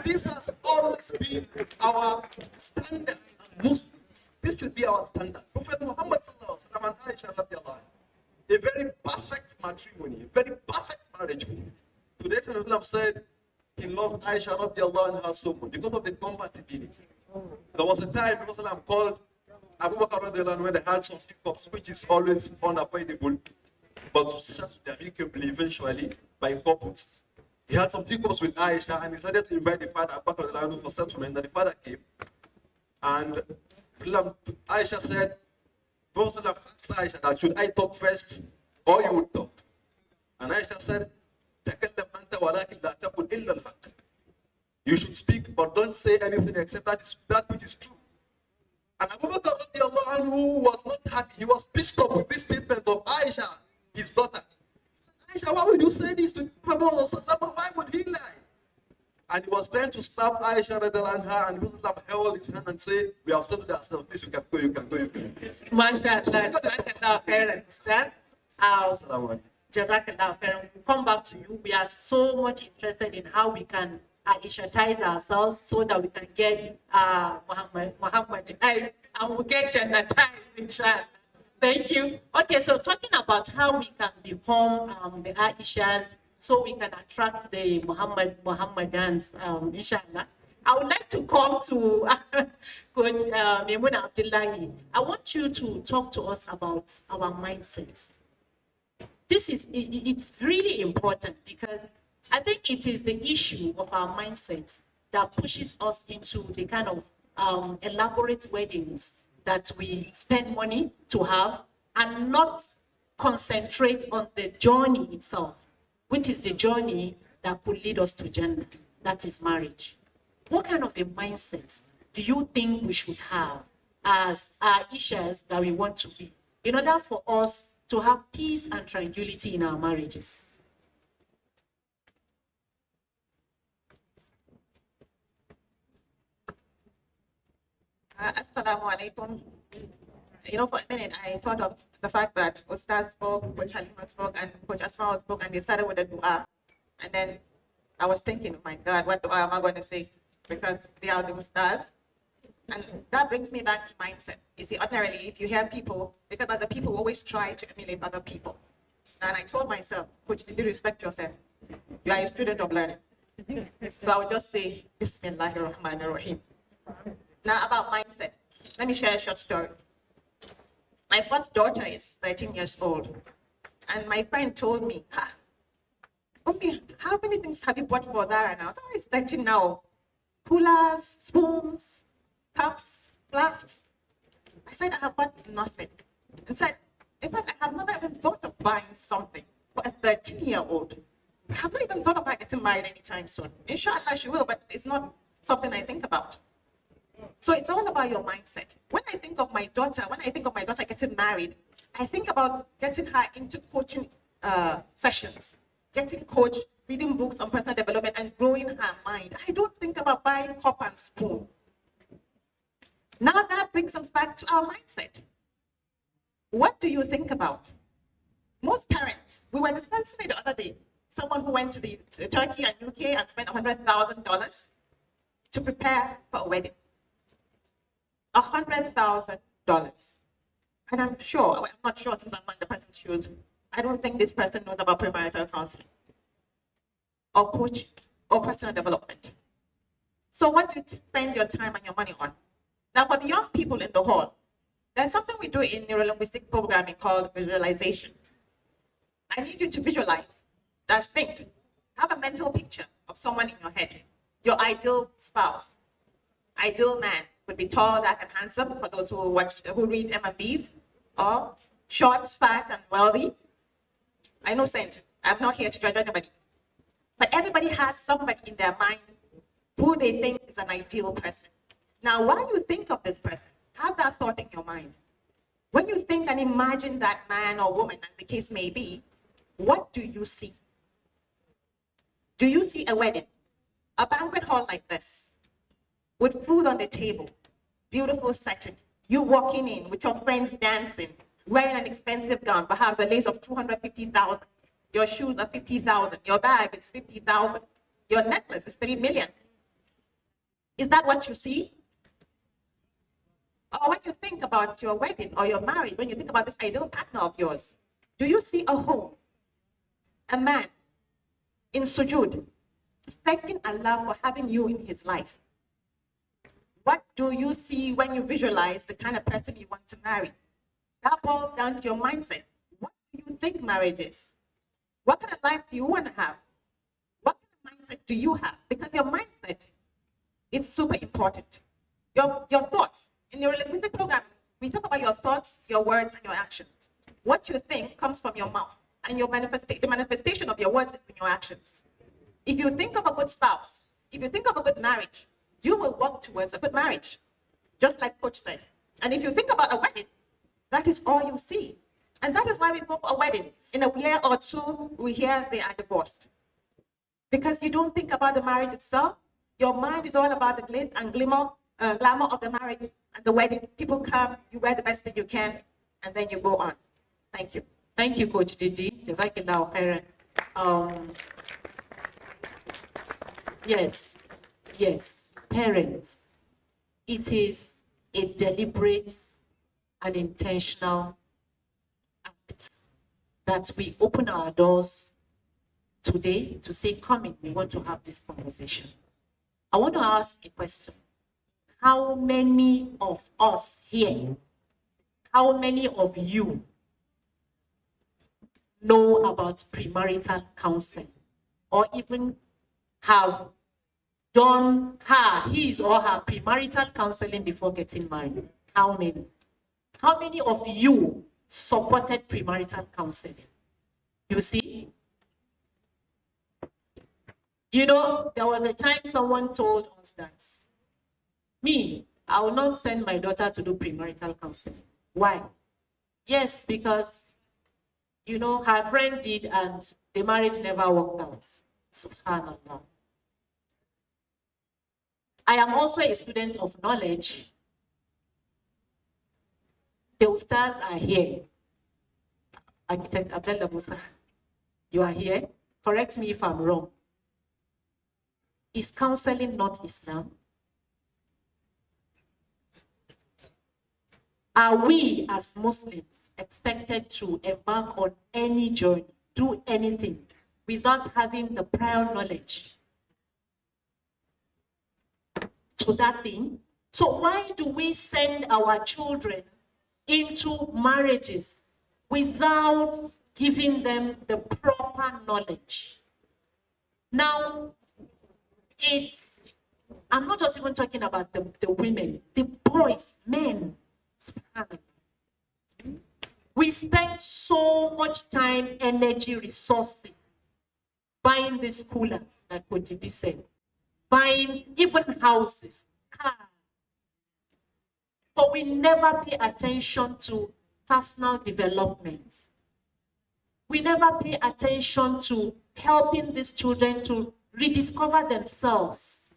This has always been our standard as Muslims. This should be our standard. Prophet Muhammad sallallahu alaihi wasallam and Aisha radiallahu anha, a very perfect matrimony, a very perfect marriage. Today, Prophet said he loved Aisha radiallahu anha so much because of the compatibility. There was a time Prophet called Abu Bakr radiallahu anhu when they had some hiccups, which is always unavoidable, but settled amicably eventually by couples. He had some hiccups with Aisha and he decided to invite the father Abu Bakr radiallahu anhu for settlement. And the father came and Aisha said, Prophet asked Aisha that should I talk first or you would talk? And Aisha said, you should speak, but don't say anything except that which is true. And Abu Bakr radiallahu anhu was not happy. He was pissed off with this statement of Aisha, his daughter. Aisha, why would you say this to Prophet? Why would he lie? And he was trying to stop Aisha radiallahu anha, and Prophet held his hand and said, we have settled ourselves. Please, you can go, you can go, you can go. MashaAllah. Jazakallah khairan, Ustaz. Jazakallah khairan. We'll come back to you. We are so much interested in how we can Aishatize ourselves so that we can get Muhammad and we'll get Jannatized, inshallah. Thank you. Okay, so talking about how we can become the Aishas so we can attract the Muhammadans, inshallah. I would like to come to Coach Maimuna Abdullahi. I want you to talk to us about our mindset. It's really important because I think it is the issue of our mindset that pushes us into the kind of elaborate weddings that we spend money to have and not concentrate on the journey itself, which is the journey that could lead us to Jannah, that is marriage. What kind of a mindset do you think we should have as Aishas that we want to be in order for us to have peace and tranquility in our marriages? Assalamu alaikum. You know, for a minute, I thought of the fact that Ustaz spoke, Coach Halima spoke, and Coach Asma spoke, and they started with a dua. And then I was thinking, oh my God, what dua am I going to say? Because they are the Ustaz. And that brings me back to mindset. You see, ordinarily, if you hear people, because other people always try to emulate other people. And I told myself, Coach, did you respect yourself? You are a student of learning. So I would just say, Bismillahir Rahmanir Rahim. Now about mindset, let me share a short story. My first daughter is 13 years old. And my friend told me, Ummi, how many things have you bought for Zara now? Zara is 13 now. Coolers, spoons, cups, flasks. I said, I have bought nothing. And said, in fact, I have never even thought of buying something for a 13-year-old. I have not even thought about getting married anytime soon. Inshallah, she will, but it's not something I think about. So it's all about your mindset. When I think of my daughter getting married, I think about getting her into coaching sessions, getting coached reading books on personal development and growing her mind. I don't think about buying cup and spoon. Now that brings us back to our mindset. What do you think about? Most parents, we were dispensing the other day, someone who went to Turkey and UK and spent $100,000 to prepare for a wedding. $100,000. And I'm sure, I'm not sure since I'm on the person's shoes, I don't think this person knows about premarital counseling or coaching or personal development. So what do you spend your time and your money on? Now for the young people in the hall, there's something we do in neurolinguistic programming called visualization. I need you to visualize, just think, have a mental picture of someone in your head, your ideal spouse. Ideal man would be tall, dark, and handsome for those who read M&Bs, or short, fat, and wealthy. I know, Saint, I'm not here to judge anybody, but everybody has somebody in their mind who they think is an ideal person. Now, while you think of this person, have that thought in your mind. When you think and imagine that man or woman, as the case may be, what do you see? Do you see a wedding, a banquet hall like this, with food on the table, beautiful setting, you walking in with your friends dancing, wearing an expensive gown, perhaps a lace of $250,000, your shoes are $50,000, your bag is $50,000, your necklace is $3 million. Is that what you see? Or when you think about your wedding or your marriage, when you think about this ideal partner of yours, do you see a home, a man in sujud, thanking Allah for having you in his life? What do you see when you visualize the kind of person you want to marry? That boils down to your mindset. What do you think marriage is? What kind of life do you want to have? What kind of mindset do you have? Because your mindset is super important. Your thoughts. In your linguistic program, we talk about your thoughts, your words, and your actions. What you think comes from your mouth, and the manifestation of your words is in your actions. If you think of a good spouse, if you think of a good marriage, you will work towards a good marriage, just like Coach said. And if you think about a wedding, that is all you see. And that is why we go for a wedding. In a year or two, we hear they are divorced. Because you don't think about the marriage itself. Your mind is all about the glitz and glamour of the marriage and the wedding. People come, you wear the best that you can, and then you go on. Thank you. Thank you, Coach Didi. Jazakillah khairan. Yes, parents. It is a deliberate and intentional act that we open our doors today to say, come in, we want to have this conversation. I want to ask a question. How many of us here, how many of you know about premarital counseling or even have done his or her premarital counseling before getting married? How many? How many of you supported premarital counseling? You see? You know, there was a time someone told us that, I will not send my daughter to do premarital counseling. Why? Yes, because, you know, her friend did and the marriage never worked out. Subhanallah. I am also a student of knowledge. The ustaz are here. Architect Abdullah Musa, you are here. Correct me if I'm wrong. Is counseling not Islam? Are we as Muslims expected to embark on any journey, do anything, without having the prior knowledge to that thing? So why do we send our children into marriages without giving them the proper knowledge? Now, I'm not just even talking about the women, the boys, men. We spend so much time, energy, resources buying these coolers, like what did he say? Buying even houses, cars. But we never pay attention to personal development. We never pay attention to helping these children to rediscover themselves.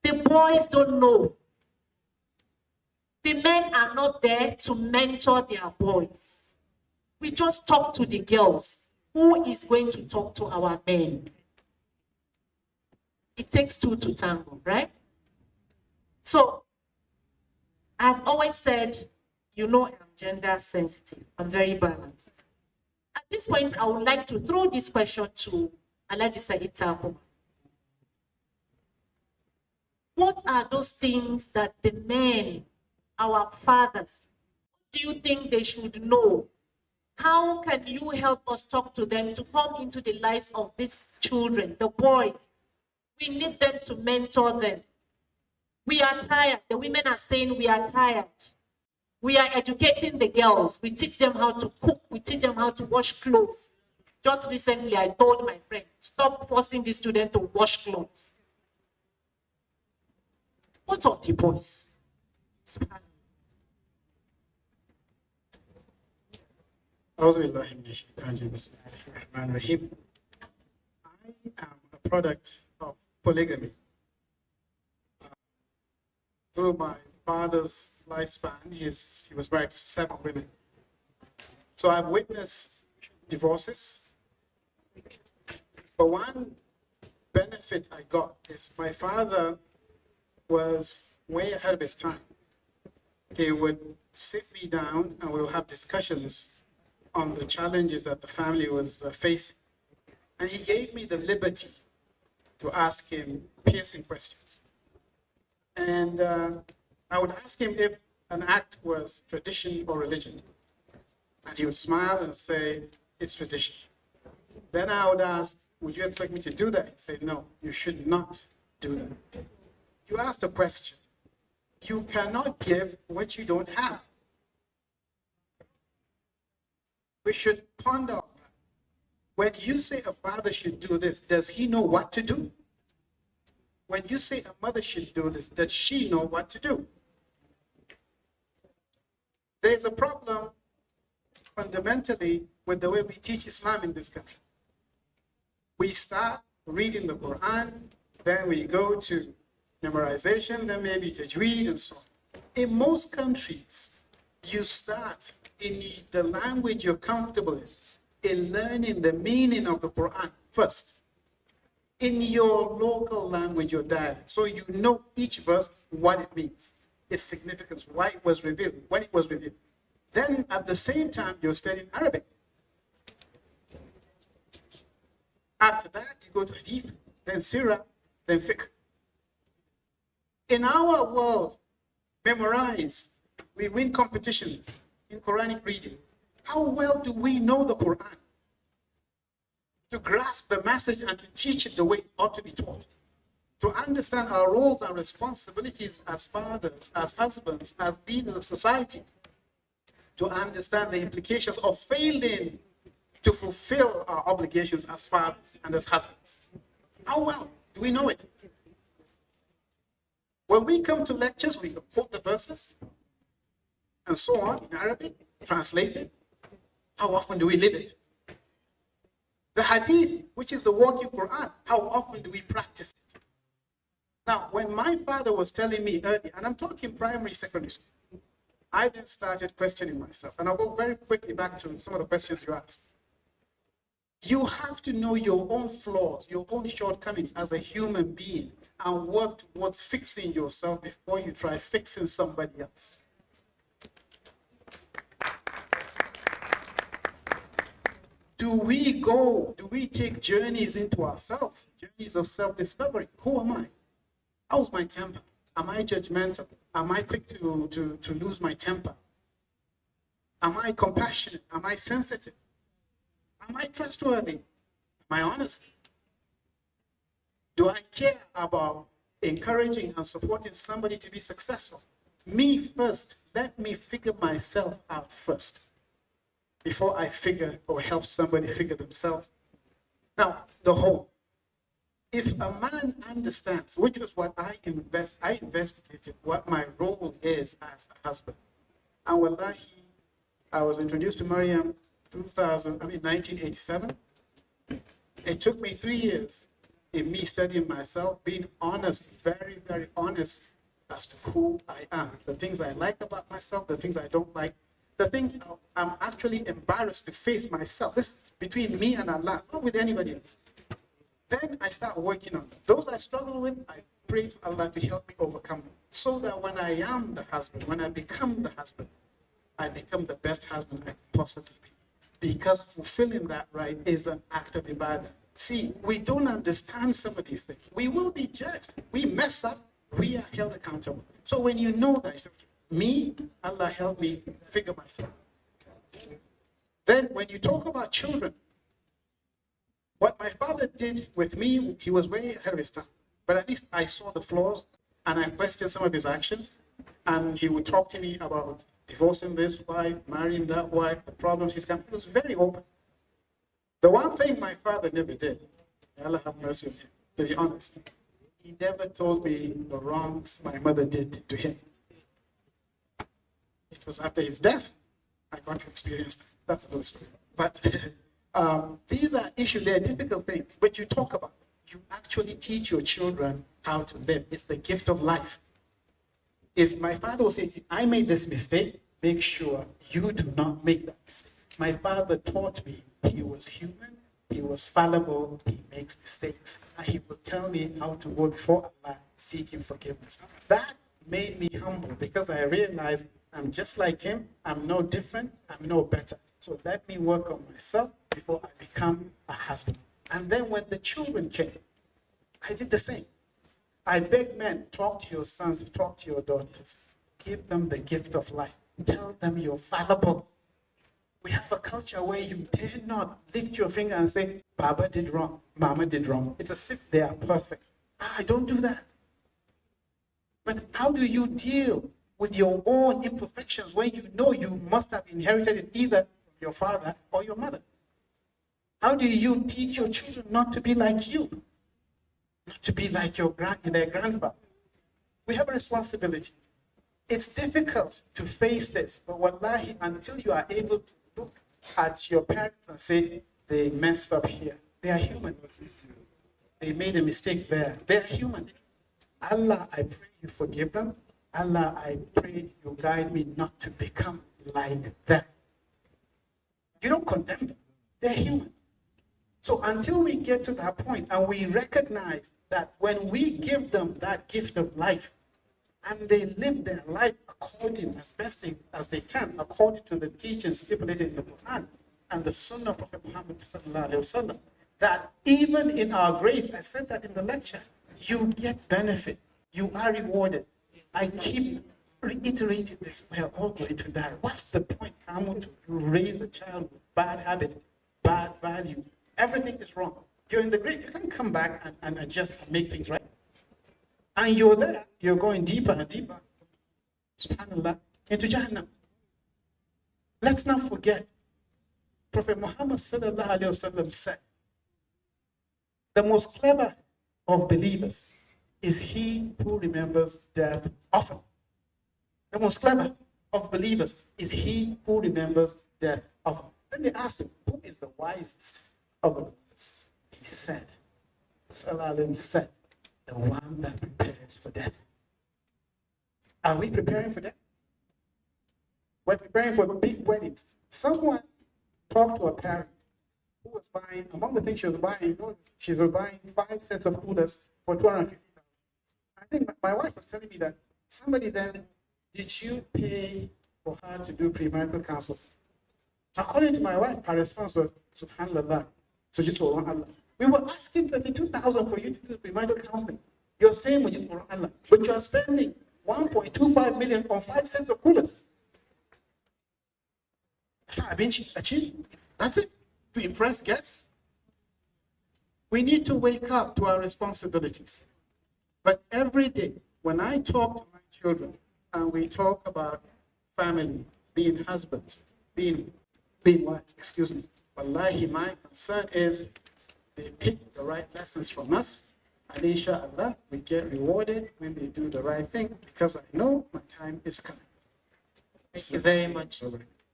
The boys don't know. The men are not there to mentor their boys. We just talk to the girls. Who is going to talk to our men? It takes two to tango, right? So I've always said, I'm gender sensitive. I'm very balanced. At this point, I would like to throw this question to Alhaji Said Takuma. What are those things that the men, our fathers, do you think they should know? How can you help us talk to them to come into the lives of these children, the boys? We need them to mentor them. We are tired. The women are saying we are tired. We are educating the girls. We teach them how to cook. We teach them how to wash clothes. Just recently, I told my friend, stop forcing the student to wash clothes. What of the boys? I am a product of polygamy. Through my father's lifespan, he was married to 7 women. So I've witnessed divorces. But one benefit I got is my father was way ahead of his time. He would sit me down and we'll have discussions on the challenges that the family was facing. And he gave me the liberty to ask him piercing questions. And I would ask him if an act was tradition or religion. And he would smile and say, it's tradition. Then I would ask, would you expect me to do that? He'd say, no, you should not do that. You asked a question. You cannot give what you don't have. We should ponder on that. When you say a father should do this, does he know what to do? When you say a mother should do this, does she know what to do? There's a problem fundamentally with the way we teach Islam in this country. We start reading the Quran, then we go to memorization, then maybe tajweed and so on. In most countries, you start in the language you're comfortable in learning the meaning of the Quran first, in your local language, your dialect, so you know each verse, what it means, its significance, why it was revealed, when it was revealed. Then at the same time, you're studying Arabic. After that, you go to Hadith, then Sirah, then Fiqh. In our world, memorize, we win competitions in Quranic reading. How well do we know the Quran? To grasp the message and to teach it the way it ought to be taught. To understand our roles and responsibilities as fathers, as husbands, as leaders of society. To understand the implications of failing to fulfill our obligations as fathers and as husbands. How well do we know it? When we come to lectures, we quote the verses and so on in Arabic, translate it. How often do we live it? The Hadith, which is the walking Quran, how often do we practice it? Now, when my father was telling me earlier, and I'm talking primary, secondary school, I then started questioning myself. And I'll go very quickly back to some of the questions you asked. You have to know your own flaws, your own shortcomings as a human being and work towards fixing yourself before you try fixing somebody else. Do we take journeys into ourselves, journeys of self-discovery? Who am I? How's my temper? Am I judgmental? Am I quick to lose my temper? Am I compassionate? Am I sensitive? Am I trustworthy? Am I honest? Do I care about encouraging and supporting somebody to be successful? Me first. Let me figure myself out first before I figure or help somebody figure themselves. Now, the home. If a man understands, which was what I investigated what my role is as a husband. And wallahi, I was introduced to Maryam 1987. It took me 3 years in me studying myself, being honest, very, very honest as to who I am, the things I like about myself, the things I don't like, the things I'm actually embarrassed to face myself. This is between me and Allah, not with anybody else. Then I start working on them. Those I struggle with, I pray to Allah to help me overcome them, so that when I am the husband, when I become the husband, I become the best husband I can possibly be. Because fulfilling that right is an act of ibadah. See, we don't understand some of these things. We will be judged. We mess up, we are held accountable. So when you know that, it's okay. Me, Allah help me figure myself. Then when you talk about children, what my father did with me, he was way ahead of his time. But at least I saw the flaws and I questioned some of his actions. And he would talk to me about divorcing this wife, marrying that wife, the problems he's coming. He was very open. The one thing my father never did, may Allah have mercy on him, to be honest, he never told me the wrongs my mother did to him. It was after his death I got to experience that. That's another story. But these are issues, they're difficult things, but you talk about them. You actually teach your children how to live. It's the gift of life. If my father will say, I made this mistake, make sure you do not make that mistake. My father taught me he was human, he was fallible, he makes mistakes. And he would tell me how to go before Allah, seeking forgiveness. That made me humble because I realized I'm just like him, I'm no different, I'm no better. So let me work on myself before I become a husband. And then when the children came, I did the same. I beg men, talk to your sons, talk to your daughters. Give them the gift of life. Tell them you're fallible. We have a culture where you dare not lift your finger and say, Baba did wrong, Mama did wrong. It's as if they are perfect. I don't do that. But how do you deal with your own imperfections when you know you must have inherited it either from your father or your mother? How do you teach your children not to be like you? Not to be like their grandfather? We have a responsibility. It's difficult to face this, but wallahi, until you are able to look at your parents and say, they messed up here. They are human. They made a mistake there. They are human. Allah, I pray you forgive them. Allah, I pray you guide me not to become like them. You don't condemn them. They're human. So until we get to that point and we recognize that when we give them that gift of life and they live their life according as best as they can, according to the teachings stipulated in the Quran and the Sunnah of Prophet Muhammad sallallahu alaihi wasallam, that even in our graves, I said that in the lecture, you get benefit, you are rewarded. I keep reiterating this, we are all going to die. What's the point, Hamu, to raise a child with bad habit, bad value? Everything is wrong. You're in the grave, you can come back and adjust and make things right. And you're there, you're going deeper and deeper, subhanAllah, into Jahannam. Let's not forget, Prophet Muhammad sallallahu alaihi wasallam said, the most clever of believers is he who remembers death often. The most clever of believers is he who remembers death often. Then they asked him, who is the wisest of the believers? He said, Sallallahu said, the one that prepares for death. Are we preparing for death? We're preparing for big weddings. Someone talked to a parent who was buying, among the things she was buying, she was buying 5 sets of coolers for $250,000. I think my wife was telling me that somebody then, did you pay for her to do premarital counseling? According to my wife, her response was, Subhanallah, Allah. We were asking $32,000 for you to do premarital counseling. You're saying, Allah, but you are spending $1.25 million on 5 sets of coolers. That's it. To impress guests. We need to wake up to our responsibilities. But every day, when I talk to my children and we talk about family, being husbands, being wives, excuse me, wallahi, my concern is they pick the right lessons from us, and inshallah, we get rewarded when they do the right thing, because I know my time is coming. Thank you very much.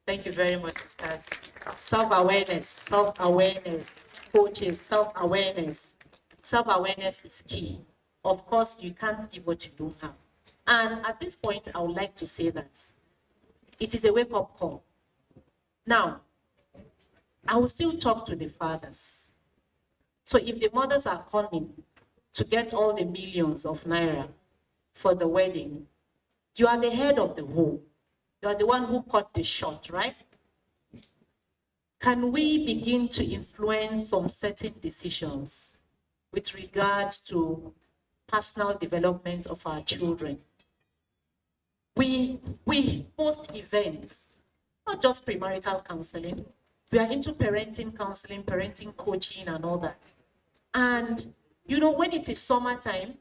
Thank you very much, Stars. Self-awareness, self-awareness, coaches, self-awareness. Self-awareness is key. Of course, you can't give what you don't have. And at this point, I would like to say that it is a wake-up call. Now, I will still talk to the fathers. So if the mothers are coming to get all the millions of naira for the wedding, you are the head of the home. You are the one who cut the shot, right? Can we begin to influence some certain decisions with regards to personal development of our children? We host events, not just premarital counseling. We are into parenting counseling, parenting coaching, and all that. And you know, when it is summertime,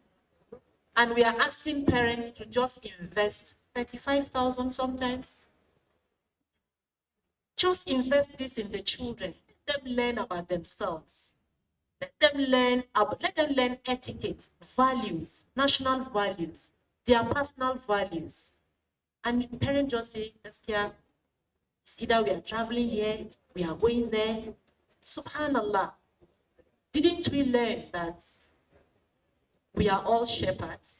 and we are asking parents to just invest 35,000 sometimes. Just invest this in the children. Let them learn about themselves. Let them learn etiquette, values, national values, their personal values. And parents just say, it's either we are traveling here, we are going there. Subhanallah. Didn't we learn that we are all shepherds?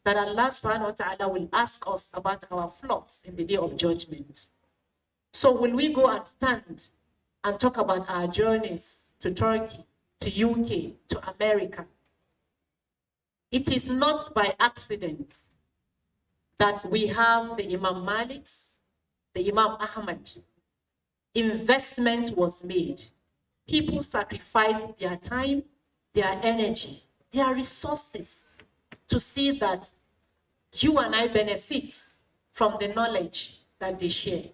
That Allah subhanahu wa ta'ala will ask us about our flocks in the day of judgment. So will we go and stand and talk about our journeys to Turkey, to UK, to America? It is not by accident that we have the Imam Maliks, the Imam Ahmad. Investment was made. People sacrificed their time, their energy, their resources to see that you and I benefit from the knowledge that they share.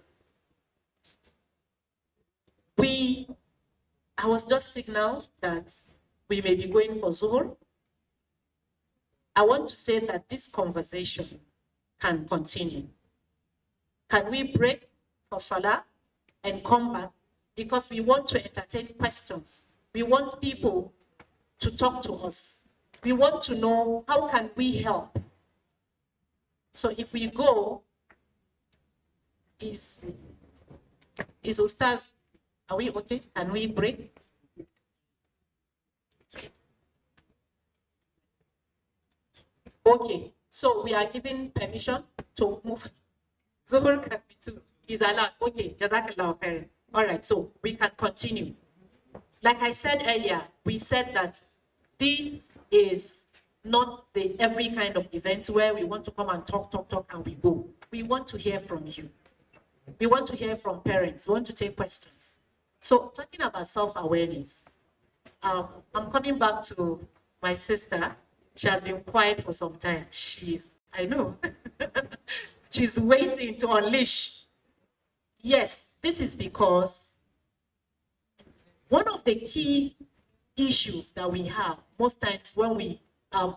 I was just signaled that we may be going for Zuhur. I want to say that this conversation can continue. Can we break for Salah and come back? Because we want to entertain questions. We want people to talk to us. We want to know how can we help. So if we go, is Ustaz, are we okay? Can we break? Okay, so we are given permission to move. Zuhur can be too. Is allowed. Okay, Jazakallah khair. All right, so we can continue. Like I said earlier, we said that this is not the every kind of event where we want to come and talk, and we go. We want to hear from you. We want to hear from parents. We want to take questions. So talking about self-awareness, I'm coming back to my sister. She has been quiet for some time. I know, she's waiting to unleash. Yes, this is because one of the key issues that we have most times when we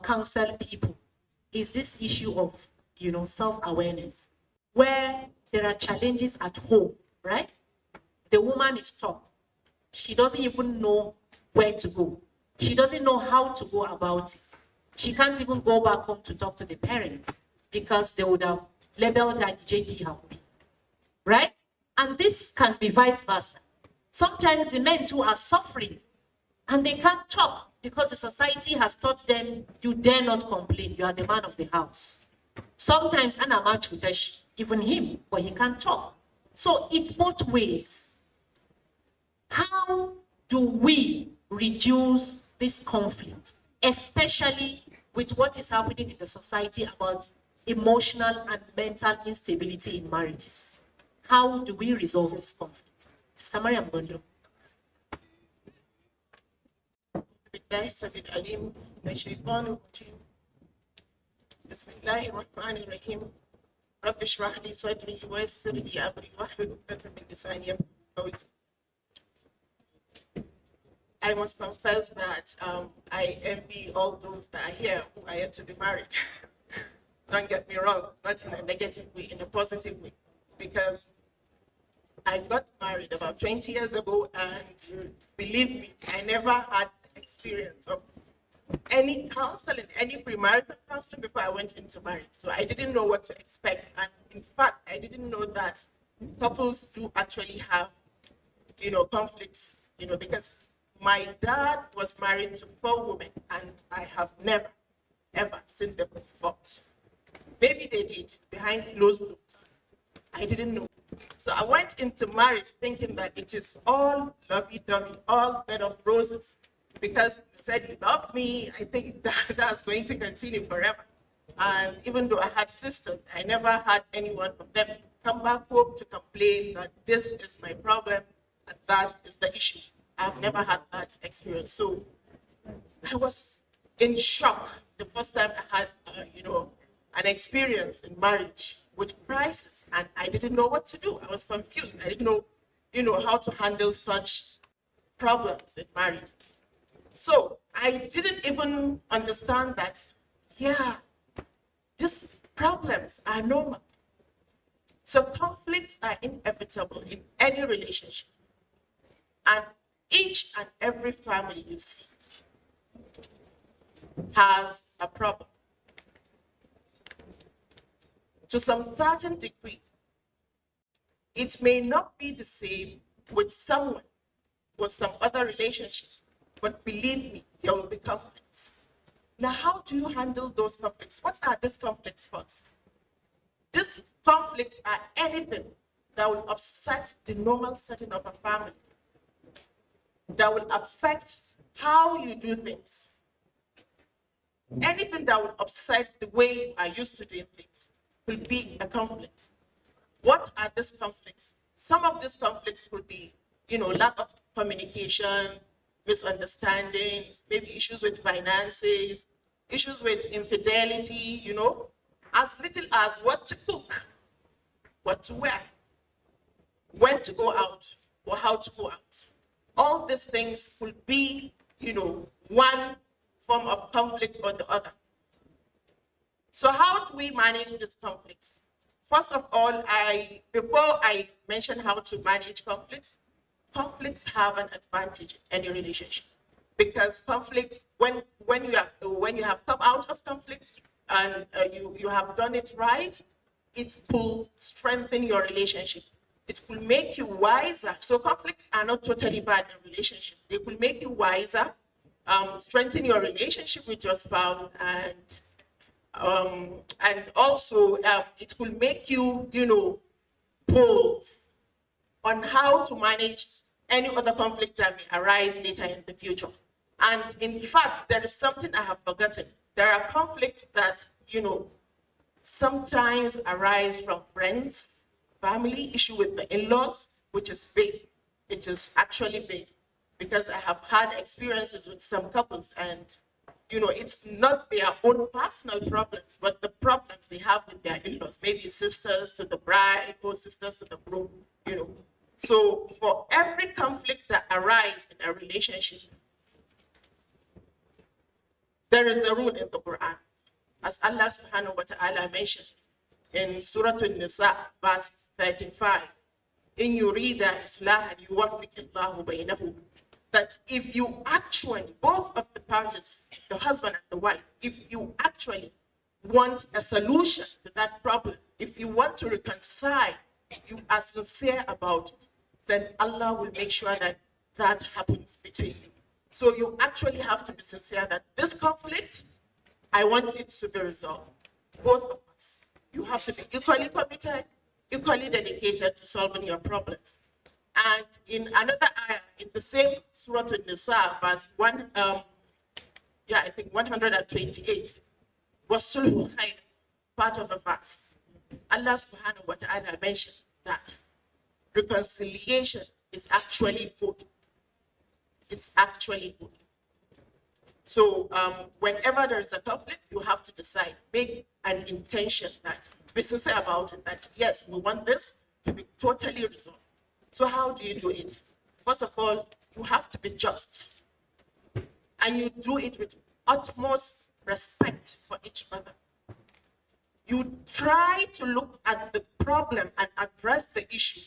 counsel people is this issue of, self-awareness, where there are challenges at home, right? The woman is stuck. She doesn't even know where to go. She doesn't know how to go about it. She can't even go back home to talk to the parents because they would have labeled her Ijeki, right? And this can be vice versa. Sometimes the men too are suffering and they can't talk because the society has taught them, you dare not complain, you are the man of the house. Sometimes Anama Chutesh, even him, but he can't talk. So it's both ways. How do we reduce this conflict, especially with what is happening in the society about emotional and mental instability in marriages? How do we resolve this conflict? Sister Mariam Gondo. بسم الله الرحمن الرحيم رب اشرح لي صدري ويسر لي امري واحلل عقدة من لساني يفقهوا قولي. I must confess that I envy all those that are here who are yet to be married. Don't get me wrong, not in a negative way, in a positive way, because I got married about 20 years ago, and believe me, I never had experience of any counseling, any premarital counseling before I went into marriage. So I didn't know what to expect. And in fact, I didn't know that couples do actually have, conflicts, because my dad was married to 4 women and I have never, ever seen them fought. Maybe they did behind closed doors. I didn't know. So I went into marriage thinking that it is all lovey-dovey, all bed of roses. Because you said you love me, I think that's going to continue forever. And even though I had sisters, I never had any one of them come back home to complain that this is my problem and that is the issue. I've never had that experience. So I was in shock the first time I had, an experience in marriage with crisis, and I didn't know what to do. I was confused. I didn't know, how to handle such problems in marriage. So I didn't even understand that, these problems are normal. So conflicts are inevitable in any relationship. And each and every family you see has a problem. To some certain degree, it may not be the same with someone or some other relationships, but believe me, there will be conflicts. Now, how do you handle those conflicts? What are these conflicts first? These conflicts are anything that will upset the normal setting of a family, that will affect how you do things. Anything that will upset the way you are used to doing things will be a conflict. What are these conflicts? Some of these conflicts will be, lack of communication, misunderstandings, maybe issues with finances, issues with infidelity, as little as what to cook, what to wear, when to go out, or how to go out. All these things will be, one form of conflict or the other. So how do we manage this conflict? First of all, before I mention how to manage conflicts have an advantage in any relationship, because conflicts, when you have come out of conflicts and you have done it right, it will strengthen your relationship. It will make you wiser. So conflicts are not totally bad in relationship. They will make you wiser, strengthen your relationship with your spouse, and also it will make you, bold on how to manage any other conflict that may arise later in the future. And in fact, there is something I have forgotten. There are conflicts that, sometimes arise from friends, family, issue with the in-laws, which is big. It is actually big, because I have had experiences with some couples, and it's not their own personal problems, but the problems they have with their in-laws, maybe sisters to the bride or sisters to the groom, So for every conflict that arises in a relationship, there is a rule in the Quran. As Allah subhanahu wa ta'ala mentioned in Surah An-Nisa, verse 35, in yurida islahan yuwaffiq Allahu baynahum, that if you actually, both of the parties, the husband and the wife, if you actually want a solution to that problem, if you want to reconcile, you are sincere about it, then Allah will make sure that that happens between you. So you actually have to be sincere that this conflict, I want it to be resolved. Both of us. You have to be equally committed, equally dedicated to solving your problems. And in another ayah, in the same Surah An-Nisa, verse 128, was sulhu khair, part of the verse. Allah subhanahu wa ta'ala mentioned that reconciliation is actually good. It's actually good. So whenever there is a conflict, you have to decide, make an intention that, be sincere about it, that yes, we want this to be totally resolved. So how do you do it? First of all, you have to be just. And you do it with utmost respect for each other. You try to look at the problem and address the issue,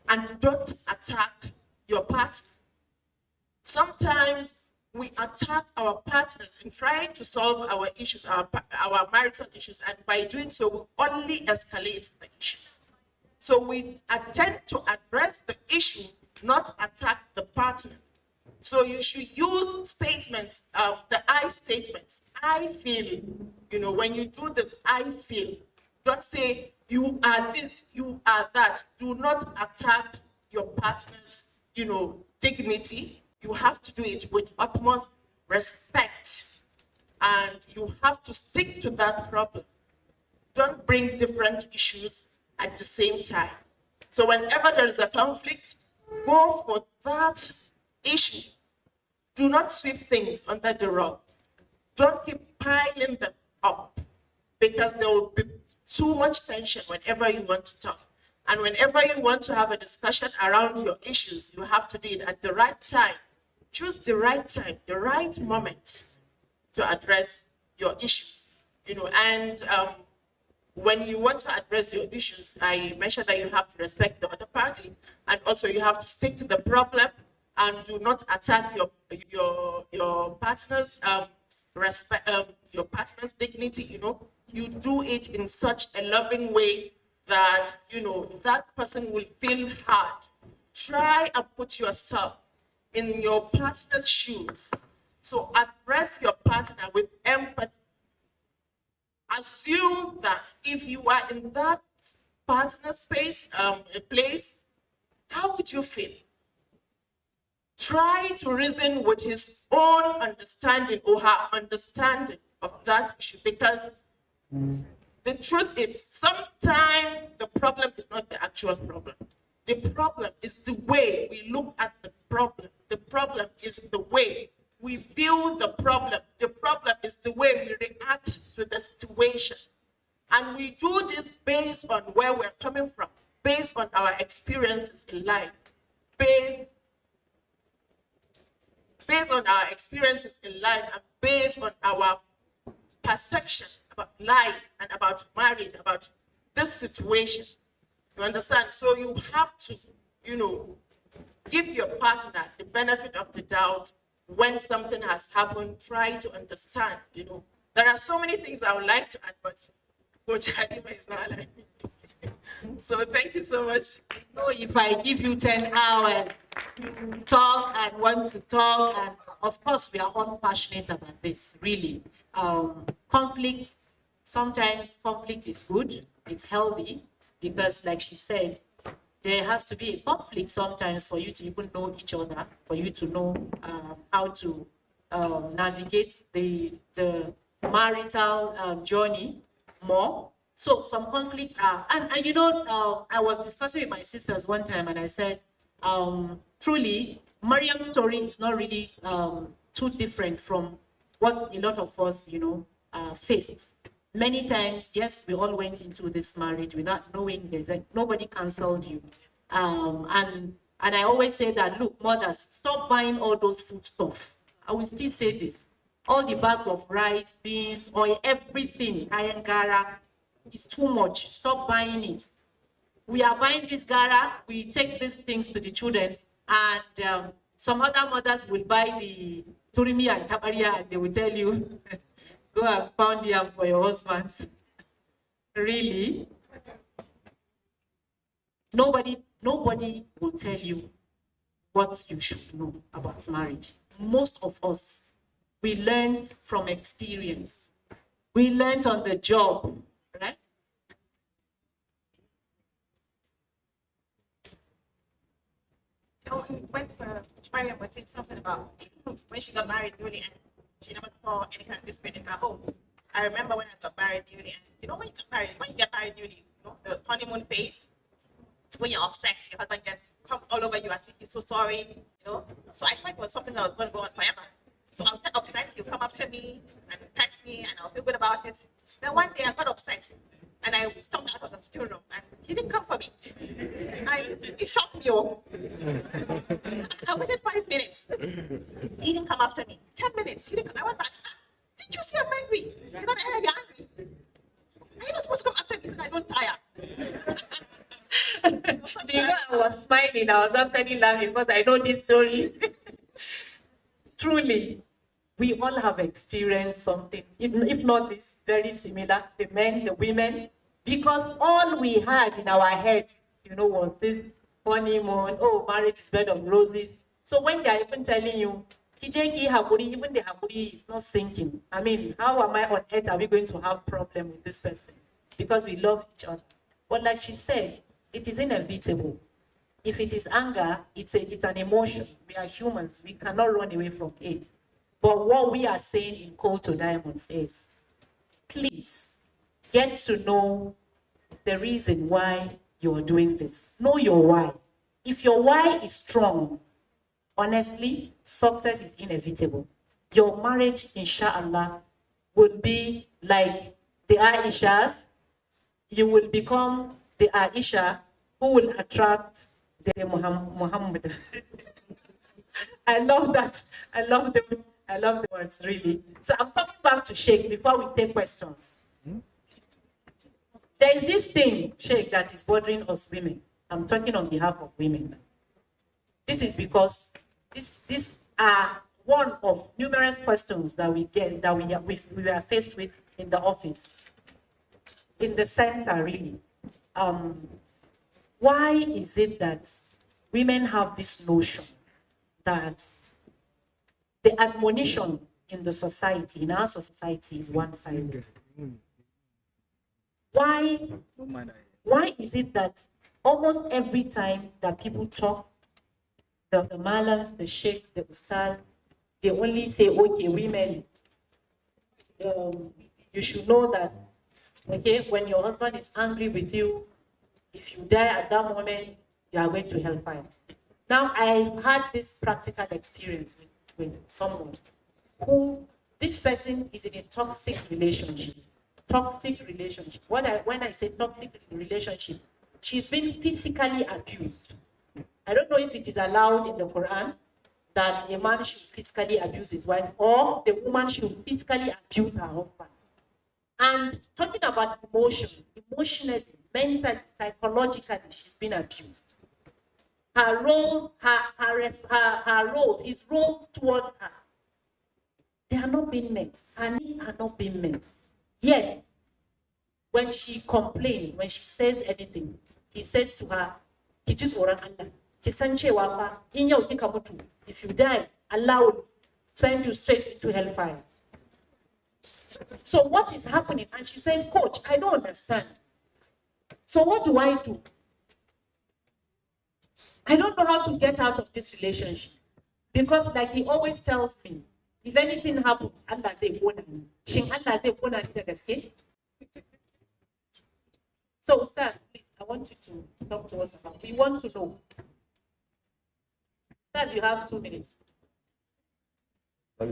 and don't attack your partner. Sometimes we attack our partners in trying to solve our issues, our marital issues, and by doing so, we only escalate the issues. So we attempt to address the issue, not attack the partner. So you should use statements, the I statements. I feel, when you do this, I feel. Don't say, you are this, you are that. Do not attack your partner's, dignity. You have to do it with utmost respect. And you have to stick to that problem. Don't bring different issues at the same time. So whenever there is a conflict, go for that issue. Do not sweep things under the rug. Don't keep piling them up, because there will be too much tension whenever you want to talk. And whenever you want to have a discussion around your issues, you have to do it at the right time. Choose the right time, the right moment to address your issues. And when you want to address your issues, I mentioned that you have to respect the other party, and also you have to stick to the problem and do not attack your partner's your partner's dignity. You do it in such a loving way that that person will feel hard. Try and put yourself in your partner's shoes. So address your partner with empathy. Assume that if you are in that partner space, place, how would you feel? Try to reason with his own understanding or her understanding of that issue, because the truth is sometimes the problem is not the actual problem. The problem is the way we look at the problem. The problem is the way we view the problem. The problem is the way we react to the situation. And we do this based on where we're coming from, based on our experiences in life, based on our experiences in life, and based on our perception about life and about marriage, about this situation. You understand? So you have to, give your partner the benefit of the doubt when something has happened. Try to understand, There are so many things I would like to add, but Coach Halima is not allowing me. So thank you so much. So if I give you 10 hours, you talk and want to talk, and of course we are all passionate about this, really. Sometimes conflict is good, it's healthy, because like she said, there has to be a conflict sometimes for you to even know each other, for you to know how to navigate the marital journey more. So some conflicts are, and I was discussing with my sisters one time, and I said, truly, Mariam's story is not really too different from what a lot of us, faced. Many times, yes, we all went into this marriage without knowing that nobody counseled you. And I always say that, look, mothers, stop buying all those food stuff. I will still say this. All the bags of rice, beans, oil, everything, ayangara, is too much. Stop buying it. We are buying this gara, we take these things to the children, and some other mothers will buy the turimi and tabaria, and they will tell you, go and pound yam for your husbands. Really? Nobody will tell you what you should know about marriage. Most of us, we learned from experience. We learned on the job, right? When Mariam was saying something about when she got married newly and she never saw any kind of dispute in her home. I remember when I got married newly, and when you get married newly, the honeymoon phase, when you're upset, your husband comes all over you and says he's so sorry, So I thought it was something that was going to go on forever. So I'll get upset, he'll come after me and pet me, and I'll feel good about it. Then one day I got upset, and I stormed out of the sitting room, and he didn't come for me. It shocked me. I waited 5 minutes. He didn't come after me. 10 minutes. He didn't come. I went back. Did you see I'm angry? He said, hey, you're angry. Are you not supposed to come after me? He said, I don't tire. I was smiling. I was actually laughing because I know this story. Truly, we all have experienced something, if not this, very similar, the men, the women, because all we had in our heads, was this honeymoon, oh, marriage is bed of roses. So when they're even telling you, Kijeki Haburi, even the Haburi is not sinking. I mean, how am I on earth are we going to have problem with this person? Because we love each other. But like she said, it is inevitable. If it is anger, it's an emotion. We are humans. We cannot run away from it. But what we are saying in Call to Diamonds is, please get to know the reason why you're doing this. Know your why. If your why is strong, honestly, success is inevitable. Your marriage, inshallah, would be like the Aishas. You will become the Aisha who will attract the Muhammad. I love that. I love the words, really. So I'm coming back to Sheikh before we take questions. There is this thing, Sheikh, that is bothering us women. I'm talking on behalf of women. This is because these are one of numerous questions that we get, that we are faced with in the office, in the center, really. Why is it that women have this notion that the admonition in the society, in our society, is one-sided? Why is it that almost every time that people talk, the malams, the sheikhs, the ustaz, they only say, okay, women, you should know that, okay, when your husband is angry with you, if you die at that moment, you are going to hellfire. Now, I had this practical experience with someone who, this person is in a toxic relationship. Toxic relationship. When I say toxic relationship, she's been physically abused. I don't know if it is allowed in the Quran that a man should physically abuse his wife, or the woman should physically abuse her husband. And talking about emotion, emotionally, mentally, psychologically, she's been abused. Her role, his role towards her, they are not being met. Her needs are not being met. Yet, when she complains, when she says anything, he says to her, if you die, Allah will send you straight into hellfire. So what is happening? And she says, Coach, I don't understand. So what do I do? I don't know how to get out of this relationship. Because like he always tells me, if anything happens, Allah they won't. So, sir, please, I want you to talk to us about. We want to know. Sir, you have 2 minutes. The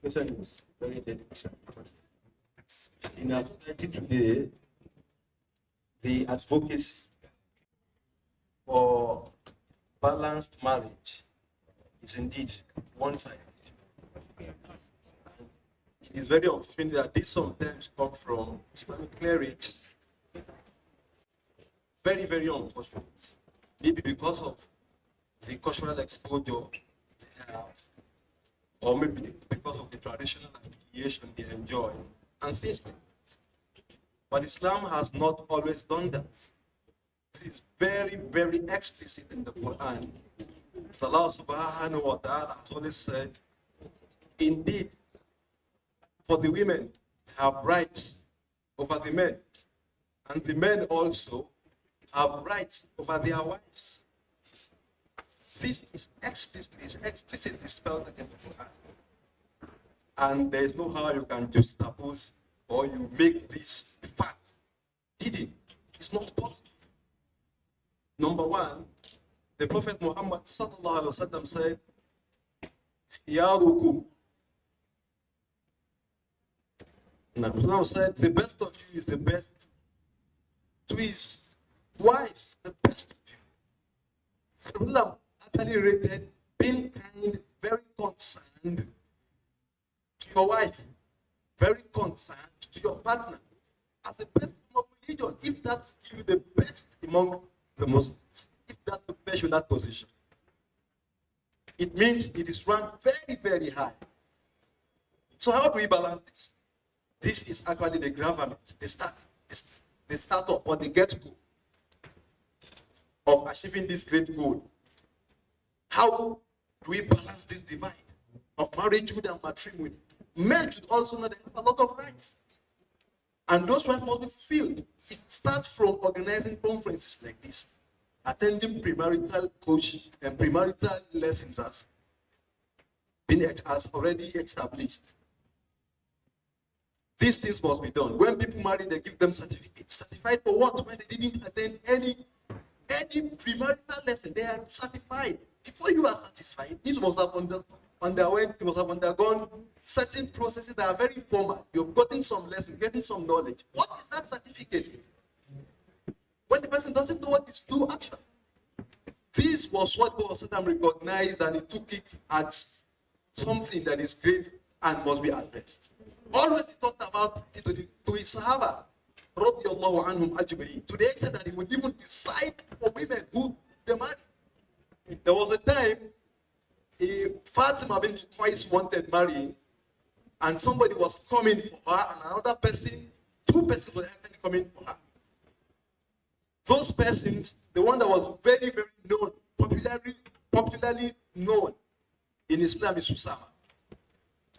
question is very difficult. In our society today, the advocacy for balanced marriage is indeed one-sided. It is very often that this sometimes come from Islamic clerics. Very, very unfortunate. Maybe because of the cultural exposure they have, or maybe because of the traditional affiliation they enjoy, and things like that. But Islam has not always done that. It is very, very explicit in the Quran. Allah subhanahu wa ta'ala has always said, indeed, for the women have rights over the men, and the men also have rights over their wives. This is explicitly spelled in the Quran. And there is no how you can just suppose or you make this fact hidden. It's not possible. Number one, the Prophet Muhammad sallallahu alaihi wasallam said, Ya Ruku. Now, Islam said, the best of you is the best to his wives, the best of you. Islam actually rated being kind, very concerned to your wife, very concerned to your partner, as the best of religion, if that's you the best among the Muslims, if that prepares you that position. it means it is ranked very, very high. So how do we balance this? This is actually the gravamen, the startup or the get-go of achieving this great goal. How do we balance this divide of marriagehood and matrimony? Men should also know they have a lot of rights. And those rights must be fulfilled. It starts from organizing conferences like this, attending premarital coaching and premarital lessons as already established. These things must be done. When people marry, they give them certificates. Certified for what? When they didn't attend any premarital lesson, they are certified. Before you are satisfied, this must have undergone certain processes that are very formal. You've gotten some lessons, getting some knowledge. What is that certificate? When the person doesn't know what is due action. This was what God Satan recognized, and he took it as something that is great and must be addressed. Always he talked about it to his Sahaba, radiallahu anhum ajma'in, to the extent that he would even decide for women who they marry. There was a time Fatima bint Qais wanted marrying, and somebody was coming for her, and another person, two persons were actually coming for her. Those persons, the one that was very, very known, popularly known in Islam is Usama.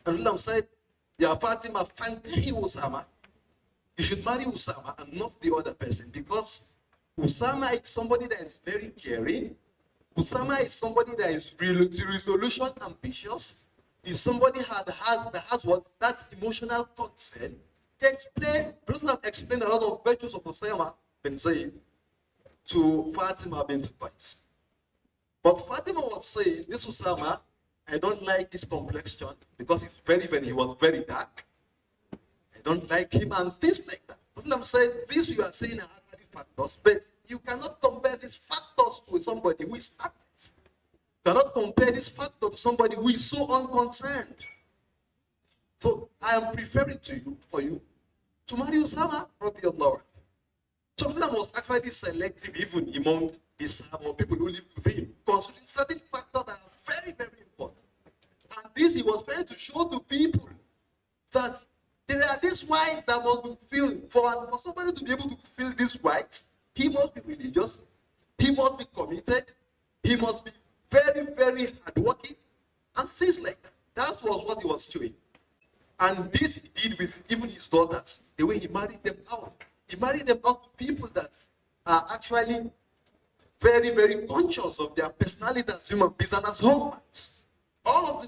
And Allah said, Ya Fatima, fankihi Usama. You should marry Usama and not the other person, because Usama is somebody that is very caring. Usama is somebody that is resolution ambitious. Is somebody that has what? That emotional concern. Prophet explained a lot of virtues of Usama bin Zayd to Fatima bint Qais. But Fatima was saying, this Usama, I don't like his complexion because he was very dark. I don't like him and things like that. Prophet said, this you are saying are actually factors, but you cannot compare these factors to somebody who is active. You cannot compare this factor to somebody who is so unconcerned. So I am preferring for you to marry Usama, radiallahu anhu. So Prophet was actually selective even among his Sahaba or people who lived with him, considering certain factors that are very, very important. And this he was trying to show to people that there are these rights that must be fulfilled. For somebody to be able to fulfill these rights, he must be religious, he must be committed, he must be very, very hardworking, and things like that. That was what he was showing. And this he did with even his daughters, the way he married them out. He married them out to people that are actually very, very conscious of their personality as human beings and as husbands. All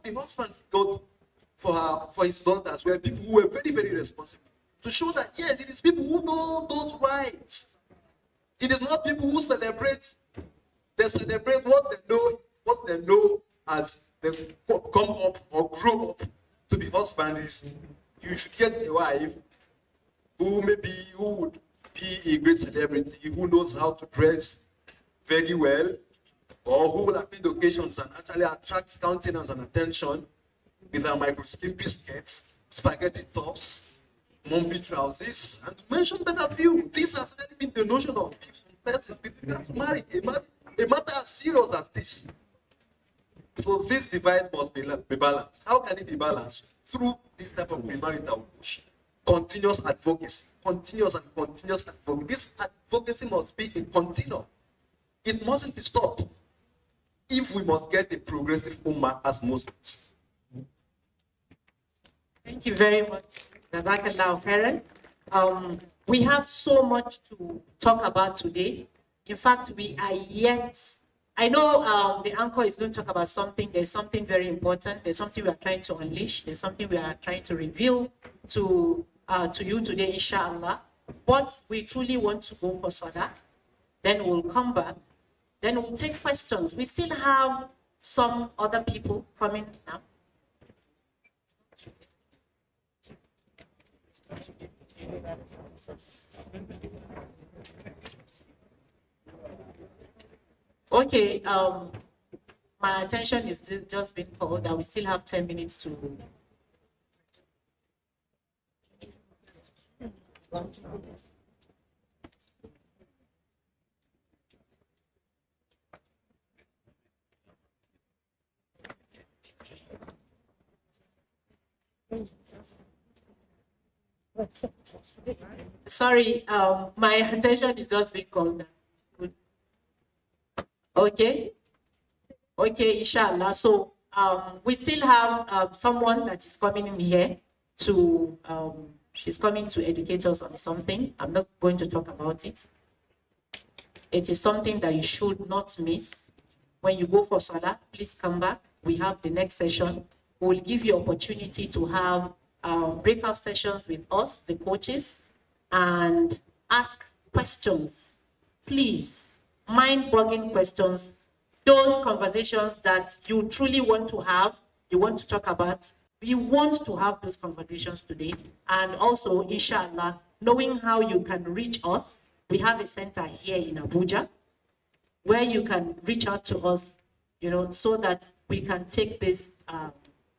the husbands he got for his daughters were people who were very, very responsible. To show that, yes, it is people who know those rights. It is not people who celebrate. They celebrate what they know as they come up or grow up to be husbands. You should get a wife who would be a great celebrity, who knows how to dress very well, or who will attend occasions and actually attract countenance and attention with her micro-skimpy skirts, spaghetti tops, mumpy trousers, and to mention better few. This has already been the notion of person with regards to marriage, a matter as serious as this. So this divide must be balanced. How can it be balanced? Through this type of premarital push. Continuous advocacy. Continuous advocacy. This advocacy must be a continuum. It mustn't be stopped if we must get a progressive ummah as Muslims. Thank you very much, Jazakallah khairan. We have so much to talk about today. In fact, we are yet, I know the anchor is going to talk about something. There's something very important. There's something we are trying to unleash. There's something we are trying to reveal to you today, inshallah. But we truly want to go for Salah. Then we'll come back. Then we'll take questions. We still have some other people coming now. Okay, my attention is just being called that we still have 10 minutes to. Sorry, my attention is just being called. Good. Okay. Okay, inshallah. So we still have someone that is coming in here to, she's coming to educate us on something. I'm not going to talk about it. It is something that you should not miss. When you go for Salah, please come back. We have the next session. We will give you opportunity to have breakout sessions with us, the coaches, and ask questions. Please, mind-boggling questions. Those conversations that you truly want to have, you want to talk about, we want to have those conversations today. And also, inshallah, knowing how you can reach us, we have a center here in Abuja where you can reach out to us, you know, so that we can take this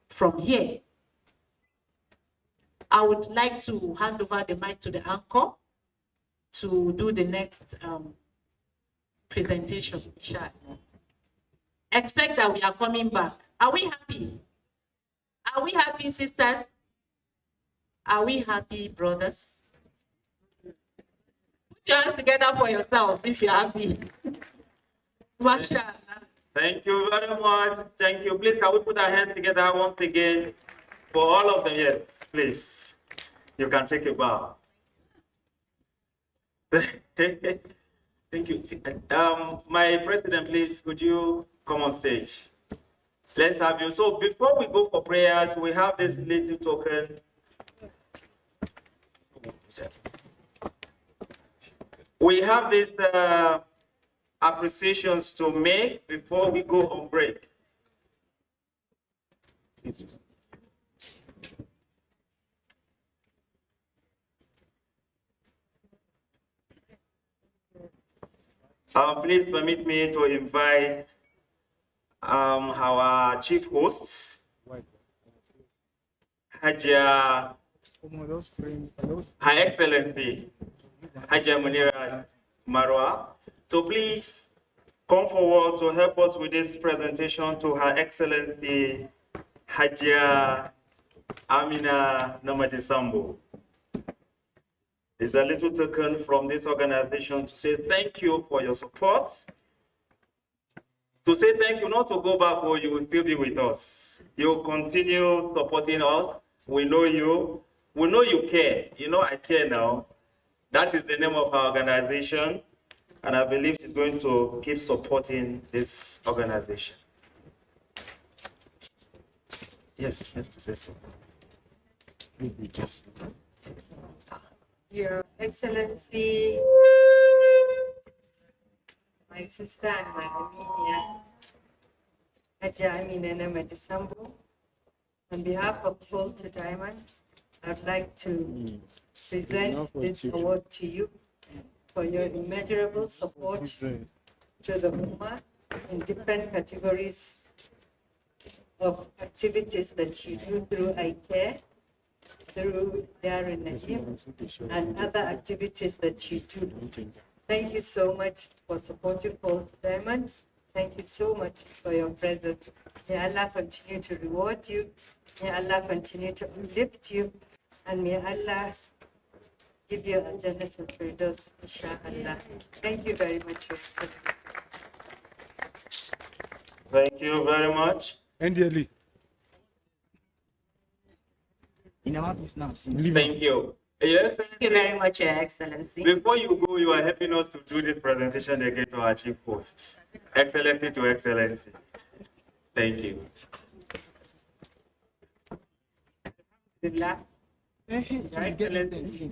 from here. I would like to hand over the mic to the anchor to do the next presentation, inshallah. Expect that we are coming back. Are we happy? Are we happy, sisters? Are we happy, brothers? Put your hands together for yourselves if you're happy. Mashallah. Thank you very much. Thank you. Please, can we put our hands together once again for all of them? Yes, please. You can take a bow. Thank you. My president, please, could you come on stage? Let's have you. So before we go for prayers, we have this little token. We have these appreciations to make before we go on break. Please permit me to invite our chief hosts, Hajia, Her Excellency, Hajia Munira Marwa, to please come forward to help us with this presentation to Her Excellency, Hajia Amina Namadisambo. It's a little token from this organization to say thank you for your support. To say thank you, not to go back, or you will still be with us. You continue supporting us. We know you. We know you care. You know I care now. That is the name of our organization. And I believe she's going to keep supporting this organization. Yes, yes, to say so. Your Excellency, my sister and my Armenia, Hajia Amina Namadisambo, on behalf of Bolter Diamonds, I'd like to present this award to you for your immeasurable support to the Ummah in different categories of activities that you do through iCare, through Darren Nahim, and other activities that you do. Thank you so much for supporting Bolter Diamonds. Thank you so much for your presence. May Allah continue to reward you. May Allah continue to uplift you. And may Allah give you a Jannatul Firdaus, inshallah. Thank you very much, Your Excellency. Thank you very much. NDLE. Thank you. Your Excellency, Thank you very much, Your Excellency. before you go, you are helping us to do this presentation again to our chief host. Excellency to Excellency. Thank you. Your Excellency,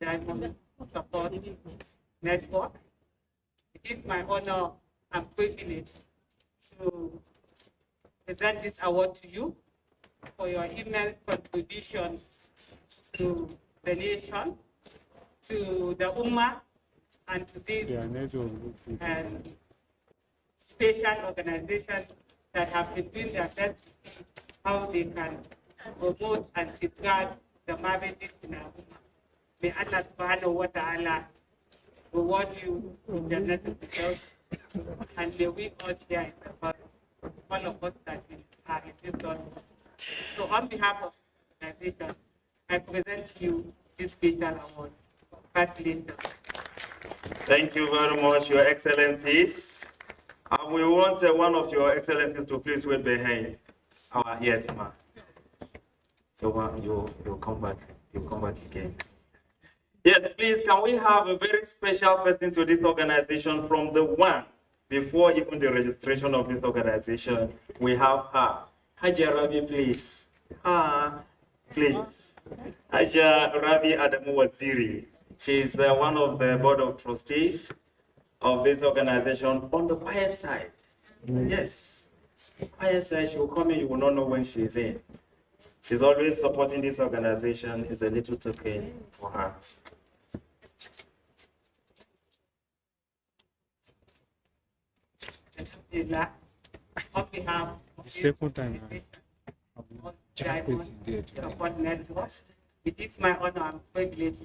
Diamond Support Network. It is my honor and privilege to present this award to you for your immense contribution to the nation, to the Ummah, and to this special organization that have been doing their best to see how they can promote and safeguard the marriages in our Ummah. May Allah subhanahu wa ta'ala reward you in Jannatul Firdaus, and may we all share in the first, all of us that are in this world. So on behalf of organization, I present to you this special award. Congratulations. Thank you very much, Your Excellencies. And we want one of Your Excellencies to please wait behind. Yes, ma'am. So you'll come back. You'll come back again. Yes, please, can we have a very special person to this organization from the one before even the registration of this organization? We have her. Haja Rabi, please. Please. Haja Rabi Adamu Waziri. She's one of the board of trustees of this organization on the quiet side. Yes. Quiet side, she will come in, you will not know when she's in. She's always supporting this organization. It's a little token for her. On behalf of The second time support network, it is my honor and privilege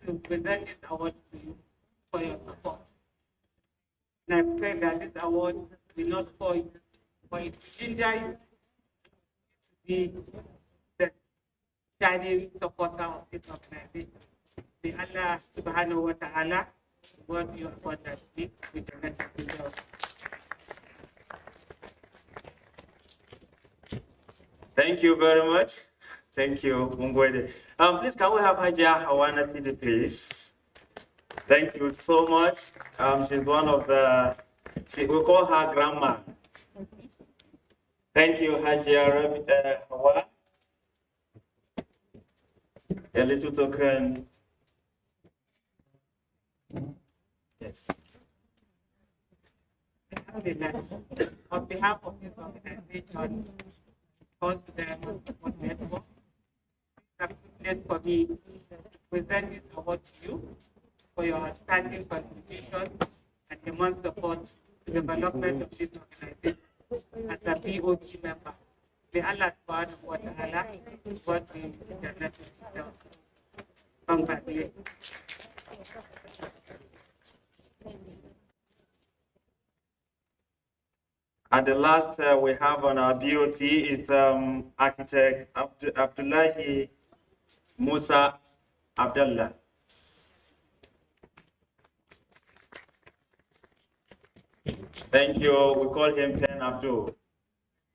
to present this award to you for your support. And I pray that this award will not spoil, but it will ginger you to be the shining supporter of this organization. May Allah subhanahu wa ta'ala reward you abundantly with the next result. Thank you very much. Thank you, Mungwede. Please, can we have Haja Hawana City, please? Thank you so much. She's one of the, we call her grandma. Thank you, Haja Hawa. A little token. Yes. On behalf of this organization, on them on network, it's a privilege for me to present this award to you for your outstanding contribution and immense support to the development of this organization as a BOT member. May Allah subhanahu wa ta'ala reward you with the next result. Congratulations. And the last we have on our BOT is architect Abdullahi Musa Abdullah. Thank you. We call him Pen Abdul.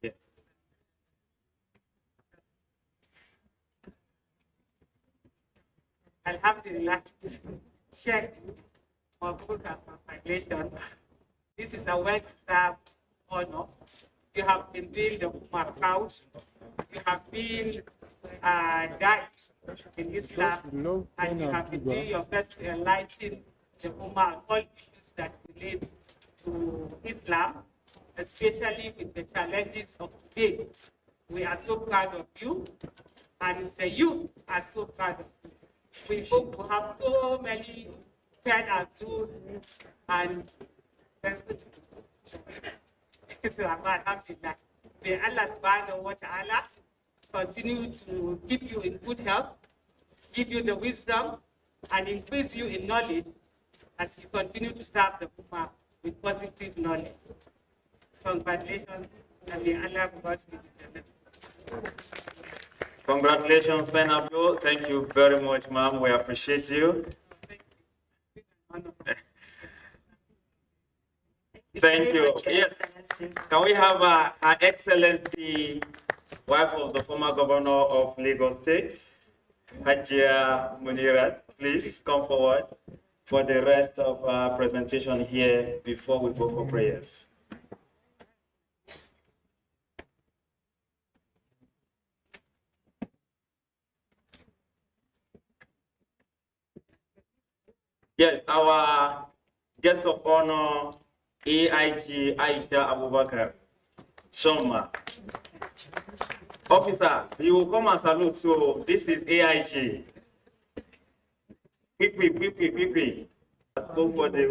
Yes. Alhamdulillah, check or book and congratulations. This is a well-deserved honor. You have been doing the Umar house. You have been guide in Islam, and you have been doing your best to enlighten the Umar all issues that relate to Islam, especially with the challenges of today. We are so proud of you, and the youth are so proud of you. We hope to have so many pen and tools and may Allah subhanahu wa ta'ala continue to keep you in good health, give you the wisdom, and increase you in knowledge as you continue to serve the Ummah with positive knowledge. Congratulations, and may Allah reward you with the Congratulations, Ben Abdul. Thank you very much, ma'am. We appreciate you. Thank you. Yes. Can we have Her Excellency, wife of the former governor of Lagos State, Hajia Munirat, please come forward for the rest of our presentation here before we go for prayers. Yes, our guest of honor, AIG Aisha Abubakar Shoma. Officer, you will come and salute. So this is AIG. Quick. Go for the